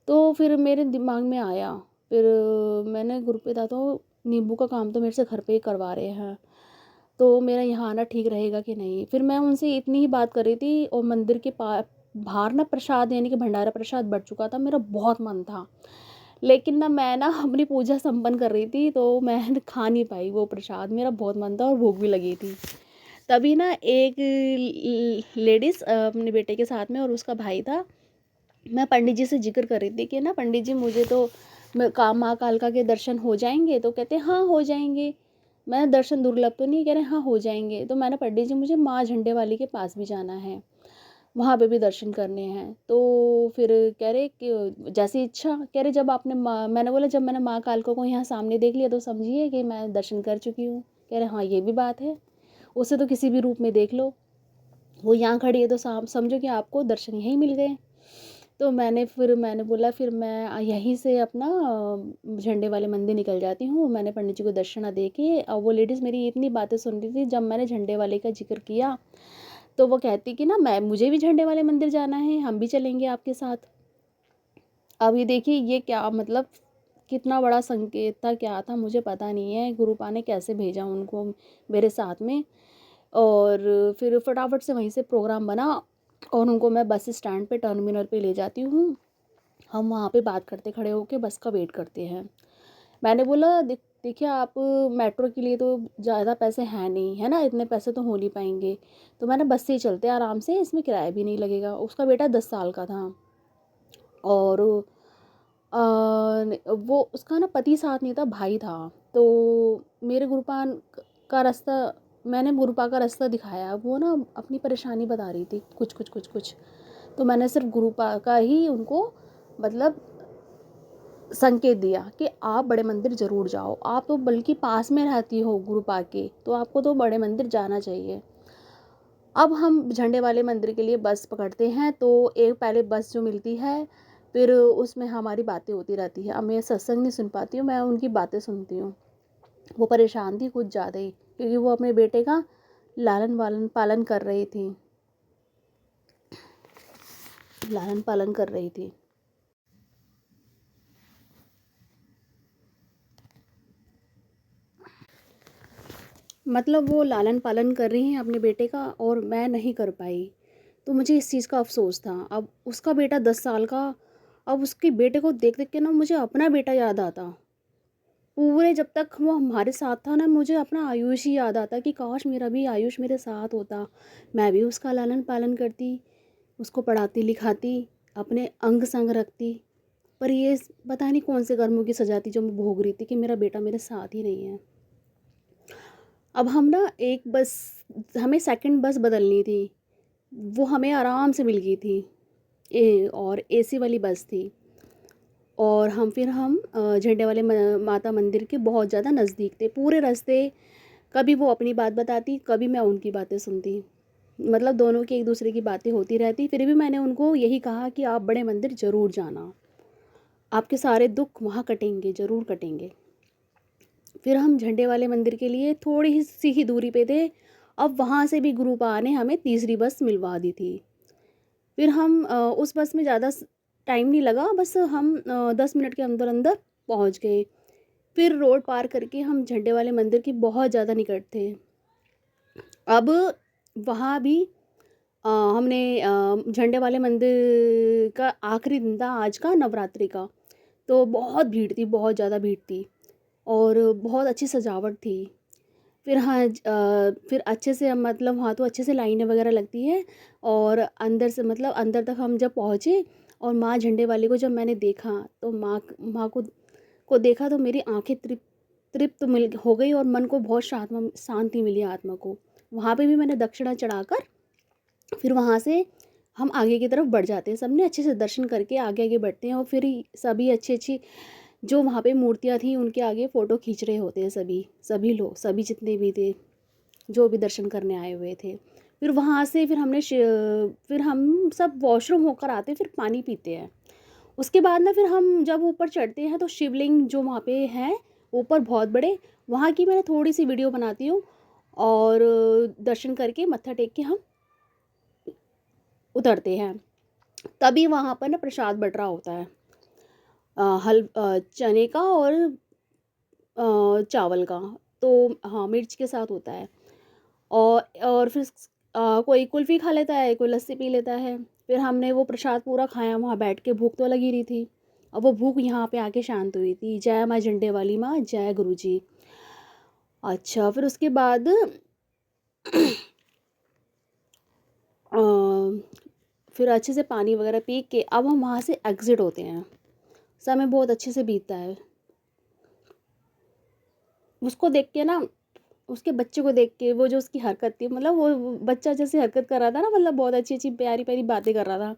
तो फिर मेरे दिमाग में आया, फिर मैंने गुरुपिता तो नींबू का काम तो मेरे से घर पे ही करवा रहे हैं, तो मेरा यहाँ आना ठीक रहेगा कि नहीं। फिर मैं उनसे इतनी ही बात कर रही थी, और मंदिर के बाहर ना प्रसाद यानी कि भंडारा प्रसाद बढ़ चुका था। मेरा बहुत मन था, लेकिन ना मैं ना अपनी पूजा संपन्न कर रही थी, तो मैं खा नहीं पाई वो प्रसाद। मेरा बहुत मन था और भूख भी लगी थी। तभी ना एक लेडीज़ अपने बेटे के साथ में, और उसका भाई था। मैं पंडित जी से जिक्र कर रही थी कि ना पंडित जी मुझे तो माँ कालका के दर्शन हो जाएंगे। तो कहते हाँ हो जाएंगे। मैं दर्शन दुर्लभ तो नहीं, कह रहे हाँ हो जाएंगे। तो मैंने पंडित जी मुझे माँ झंडे वाली के पास भी जाना है, वहाँ पे भी दर्शन करने हैं। तो फिर कह रहे कि जैसी इच्छा। कह रहे जब आपने मैंने बोला जब मैंने माँ कालका को यहाँ सामने देख लिया तो समझिए कि मैं दर्शन कर चुकी हूँ। कह रहे हाँ ये भी बात है, उसे तो किसी भी रूप में देख लो, वो यहाँ खड़ी है तो समझो कि आपको दर्शन यहीं मिल गए। तो मैंने बोला फिर मैं यहीं से अपना झंडे वाले मंदिर निकल जाती हूँ। मैंने पंडित जी को दर्शन दे के, और वो लेडीज़ मेरी इतनी बातें सुन रही थी। जब मैंने झंडे वाले का जिक्र किया तो वो कहती कि ना मुझे भी झंडे वाले मंदिर जाना है, हम भी चलेंगे आपके साथ। अब ये देखिए ये क्या मतलब कितना बड़ा संकेत था, क्या था मुझे पता नहीं है। गुरुपा ने कैसे भेजा उनको मेरे साथ में। और फिर फटाफट से वहीं से प्रोग्राम बना, और उनको मैं बस स्टैंड पे टर्मिनल पे ले जाती हूँ। हम वहाँ पे बात करते खड़े होके बस का वेट करते हैं। मैंने बोला देखिए आप मेट्रो के लिए तो ज़्यादा पैसे हैं नहीं, है ना, इतने पैसे तो हो नहीं पाएंगे, तो मैंने बस से ही चलते आराम से, इसमें किराया भी नहीं लगेगा। उसका बेटा 10 साल का था, और वो उसका ना पति साथ नहीं था, भाई था। तो मेरे गुरुपान का रास्ता मैंने गुरुपा का रास्ता दिखाया। वो ना अपनी परेशानी बता रही थी कुछ। तो मैंने सिर्फ गुरुपा का ही उनको मतलब संकेत दिया कि आप बड़े मंदिर ज़रूर जाओ। आप तो बल्कि पास में रहती हो गुरुपा के, तो आपको तो बड़े मंदिर जाना चाहिए। अब हम झंडे वाले मंदिर के लिए बस पकड़ते हैं। तो एक पहले बस जो मिलती है, फिर उसमें हमारी बातें होती रहती है। अब मैं सत्संग नहीं सुन पाती हूँ, मैं उनकी बातें सुनती हूँ। वो परेशान थी कुछ ज़्यादा ही, क्योंकि वो अपने बेटे का पालन कर रही थी। लालन पालन कर रही थी। मतलब वो लालन पालन कर रही हैं अपने बेटे का और मैं नहीं कर पाई, तो मुझे इस चीज़ का अफ़सोस था। अब उसका बेटा 10 साल का, अब उसके बेटे को देख-देख के ना मुझे अपना बेटा याद आता। पूरे जब तक वो हमारे साथ था ना, मुझे अपना आयुष ही याद आता कि काश मेरा भी आयुष मेरे साथ होता, मैं भी उसका लालन पालन करती, उसको पढ़ाती लिखाती, अपने अंग संग रखती। पर ये पता नहीं कौन से कर्मों की सज़ा थी जो मैं भोग रही थी कि मेरा बेटा मेरे साथ ही नहीं है। अब हम ना एक बस, हमें सेकंड बस बदलनी थी, वो हमें आराम से मिल गई थी, और एसी वाली बस थी। और हम झंडे वाले माता मंदिर के बहुत ज़्यादा नज़दीक थे। पूरे रास्ते कभी वो अपनी बात बताती, कभी मैं उनकी बातें सुनती, मतलब दोनों की एक दूसरे की बातें होती रहती। फिर भी मैंने उनको यही कहा कि आप बड़े मंदिर ज़रूर जाना, आपके सारे दुख वहाँ कटेंगे, ज़रूर कटेंगे। फिर हम झंडे वाले मंदिर के लिए थोड़ी सी ही दूरी पे थे। अब वहाँ से भी गुरुपा ने हमें तीसरी बस मिलवा दी थी। फिर हम उस बस में ज़्यादा टाइम नहीं लगा, बस हम 10 मिनट के अंदर अंदर पहुँच गए। फिर रोड पार करके हम झंडे वाले मंदिर के बहुत ज़्यादा निकट थे। अब वहाँ भी हमने झंडे वाले मंदिर का आखिरी दिन था आज का, नवरात्रि का, तो बहुत भीड़ थी, बहुत ज़्यादा भीड़ थी और बहुत अच्छी सजावट थी। फिर हाँ फिर अच्छे से मतलब वहाँ तो अच्छे से लाइनें वगैरह लगती है, और अंदर से मतलब अंदर तक हम जब पहुँचे और माँ झंडे वाले को जब मैंने देखा, तो माँ को देखा तो मेरी आंखें तृप्त मिल हो गई और मन को बहुत शांति मिली आत्मा को। वहाँ पे भी मैंने दक्षिणा चढ़ाकर फिर वहाँ से हम आगे की तरफ बढ़ जाते हैं। सबने अच्छे से दर्शन करके आगे आगे बढ़ते हैं और फिर सभी अच्छी अच्छी जो वहाँ पे मूर्तियाँ थी उनके आगे फ़ोटो खींच रहे होते हैं सभी लोग, सभी जितने भी थे जो भी दर्शन करने आए हुए थे। फिर वहाँ से फिर हम सब वॉशरूम होकर आते, फिर पानी पीते हैं। उसके बाद ना फिर हम जब ऊपर चढ़ते हैं तो शिवलिंग जो वहाँ पे हैं ऊपर बहुत बड़े, वहाँ की मैंने थोड़ी सी वीडियो बनाती हूँ। और दर्शन करके मत्था टेक के हम उतरते हैं। तभी वहाँ पर ना प्रसाद बट रहा होता है, चने का और चावल का, तो हाँ मिर्च के साथ होता है। और फिर कोई कुल्फ़ी खा लेता है, कोई लस्सी पी लेता है। फिर हमने वो प्रसाद पूरा खाया, वहाँ बैठ के भूख तो लगी रही थी। अब वो भूख यहाँ पे आके शांत हुई थी। जय माँ झंडे वाली माँ, जय गुरु जी। अच्छा फिर उसके बाद अ, फिर अच्छे से पानी वगैरह पी के अब हम वहाँ से एग्ज़िट होते हैं। समय बहुत अच्छे से बीतता है। उसको देख के ना, उसके बच्चे को देख के, वो जो उसकी हरकत थी, मतलब वो बच्चा जैसे हरकत कर रहा था ना, मतलब बहुत अच्छी-अच्छी प्यारी-प्यारी बातें कर रहा था।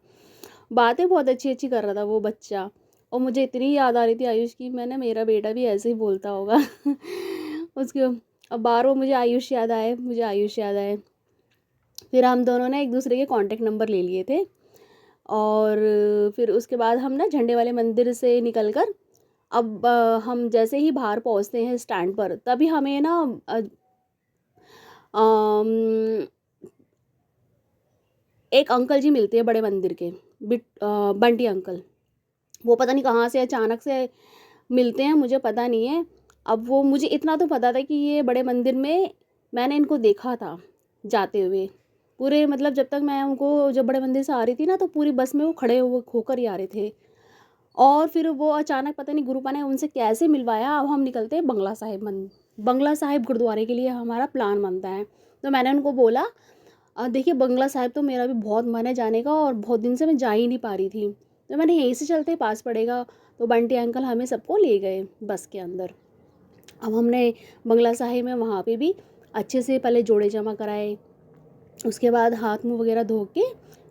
बातें बहुत अच्छी-अच्छी कर रहा था वो बच्चा, और मुझे इतनी याद आ रही थी आयुष की, मैंने मेरा बेटा भी ऐसे ही बोलता होगा। उसके अब बार-बार मुझे आयुष याद आए। फिर हम दोनों ने एक दूसरे के कॉन्टैक्ट नंबर ले लिए थे। और फिर उसके बाद हम ना झंडे वाले मंदिर से निकल कर अब हम जैसे ही बाहर पहुंचते हैं स्टैंड पर, तभी हमें ना अम, एक अंकल जी मिलते हैं बड़े मंदिर के, बंटी अंकल। वो पता नहीं कहाँ से अचानक से मिलते हैं, मुझे पता नहीं है। अब वो मुझे इतना तो पता था कि ये बड़े मंदिर में मैंने इनको देखा था जाते हुए। पूरे मतलब जब तक मैं उनको जब बड़े मंदिर से आ रही थी ना, तो पूरी बस में वो खड़े होकर ही आ रहे थे। और फिर वो अचानक पता नहीं गुरुपा ने उनसे कैसे मिलवाया। अब हम निकलते हैं बंगला साहिब गुरुद्वारे के लिए हमारा प्लान बनता है। तो मैंने उनको बोला देखिए बंगला साहिब तो मेरा भी बहुत मन है जाने का, और बहुत दिन से मैं जा ही नहीं पा रही थी, तो मैंने यहीं से चलते, पास पड़ेगा। तो बंटी अंकल हमें सबको ले गए बस के अंदर। अब हमने बंगला साहिब में वहाँ पे भी अच्छे से पहले जोड़े जमा कराए, उसके बाद हाथ मुँह वगैरह धो के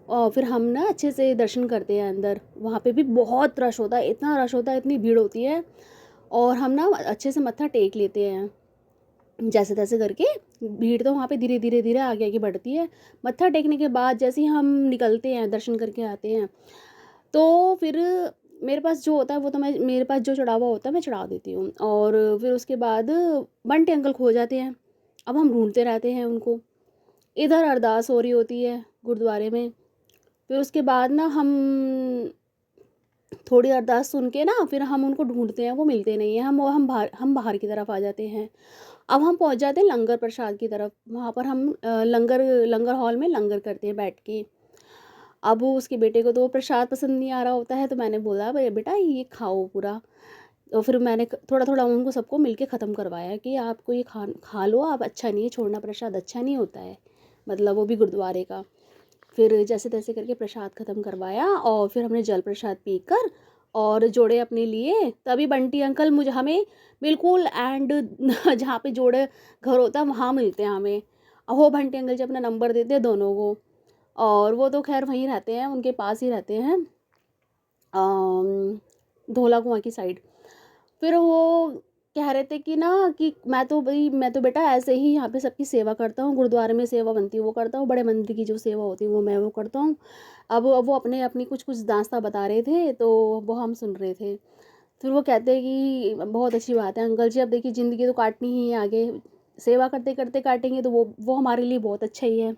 और फिर हम ना अच्छे से दर्शन करते हैं अंदर। वहाँ पे भी बहुत रश होता है, इतना रश होता है, इतनी भीड़ होती है। और हम ना अच्छे से मत्था टेक लेते हैं जैसे तैसे करके। भीड़ तो वहाँ पे धीरे धीरे धीरे आगे आगे बढ़ती है। मत्था टेकने के बाद जैसे ही हम निकलते हैं, दर्शन करके आते हैं, तो फिर मेरे पास जो होता है वो तो मेरे पास जो चढ़ावा होता है मैं चढ़ा देती हूँ। और फिर उसके बाद बंटी अंकल खो जाते हैं। अब हम ढूंढते रहते हैं उनको। इधर अरदास हो रही होती है गुरुद्वारे में। फिर उसके बाद ना हम थोड़ी अरदास सुन के ना फिर हम उनको ढूंढते हैं, वो मिलते नहीं हैं। हम बाहर की तरफ आ जाते हैं। अब हम पहुंच जाते हैं लंगर प्रसाद की तरफ। वहाँ पर हम लंगर लंगर हॉल में लंगर करते हैं बैठ के। अब वो उसके बेटे को तो वो प्रसाद पसंद नहीं आ रहा होता है, तो मैंने बोला भाई बेटा ये खाओ पूरा। तो फिर मैंने थोड़ा थोड़ा उनको सबको मिलके ख़त्म करवाया कि आपको ये खा लो आप, अच्छा नहीं है छोड़ना, प्रसाद अच्छा नहीं होता है, मतलब वो भी गुरुद्वारे का। फिर जैसे तैसे करके प्रसाद ख़त्म करवाया और फिर हमने जल प्रसाद पीकर और जोड़े अपने लिए। तभी बंटी अंकल मुझे हमें बिल्कुल एंड जहाँ पे जोड़े घर होता है वहाँ मिलते हैं हमें। अब वो बंटी अंकल जी अपना नंबर देते हैं दोनों को, और वो तो खैर वहीं रहते हैं, उनके पास ही रहते हैं, धोला कुआं की साइड। फिर वो कह रहे थे कि ना कि मैं तो बेटा ऐसे ही यहाँ पे सबकी सेवा करता हूँ, गुरुद्वारे में सेवा बनती है वो करता हूँ, बड़े मंदिर की जो सेवा होती है वो करता हूँ। अब वो अपनी कुछ दास्तां बता रहे थे, तो वो हम सुन रहे थे। फिर वो कहते हैं कि बहुत अच्छी बात है अंकल जी, अब देखिए ज़िंदगी तो काटनी ही है आगे, सेवा करते करते काटेंगे तो वो हमारे लिए बहुत अच्छा ही है।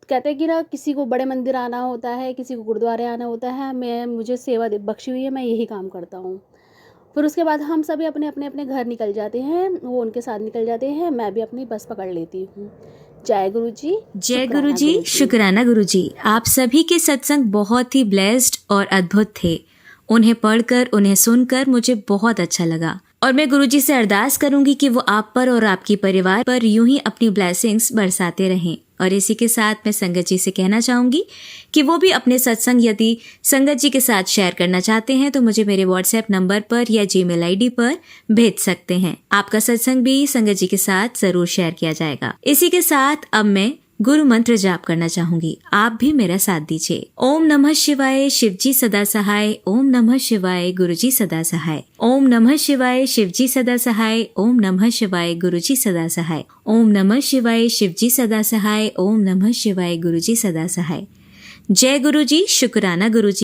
कहते हैं कि ना किसी को बड़े मंदिर आना होता है, किसी को गुरुद्वारे आना होता है, मुझे सेवा बख्शी हुई है, मैं यही काम करता हूँ। फिर उसके बाद हम सभी अपने घर निकल जाते हैं, वो उनके साथ निकल जाते हैं, मैं भी अपनी बस पकड़ लेती हूँ। जय गुरु जी, जय गुरु जी, शुक्राना गुरु जी। आप सभी के सत्संग बहुत ही ब्लेस्ड और अद्भुत थे। उन्हें पढ़कर, उन्हें सुनकर मुझे बहुत अच्छा लगा और मैं गुरु जी से अरदास करूंगी कि वो आप पर और आपकी परिवार पर यूं ही अपनी ब्लेसिंग्स बरसाते रहें। और इसी के साथ मैं संगत जी से कहना चाहूंगी कि वो भी अपने सत्संग यदि संगत जी के साथ शेयर करना चाहते हैं तो मुझे मेरे व्हाट्सएप नंबर पर या जीमेल आईडी पर भेज सकते हैं। आपका सत्संग भी संगत जी के साथ जरूर शेयर किया जाएगा। इसी के साथ अब मैं गुरु मंत्र जाप करना चाहूंगी, आप भी मेरा साथ दीजिए। ओम नमः शिवाय, शिवजी सदा सहाय। ओम नमः शिवाय, गुरुजी सदा सहाय। ओम नमः शिवाय, शिवजी सदा सहाय। ओम नमः शिवाय, गुरुजी सदा सहाय। ओम नमः शिवाय, शिवजी सदा सहाय। ओम नमः शिवाय, गुरुजी सदा सहाय। जय गुरु जी, शुक्राना गुरु जी।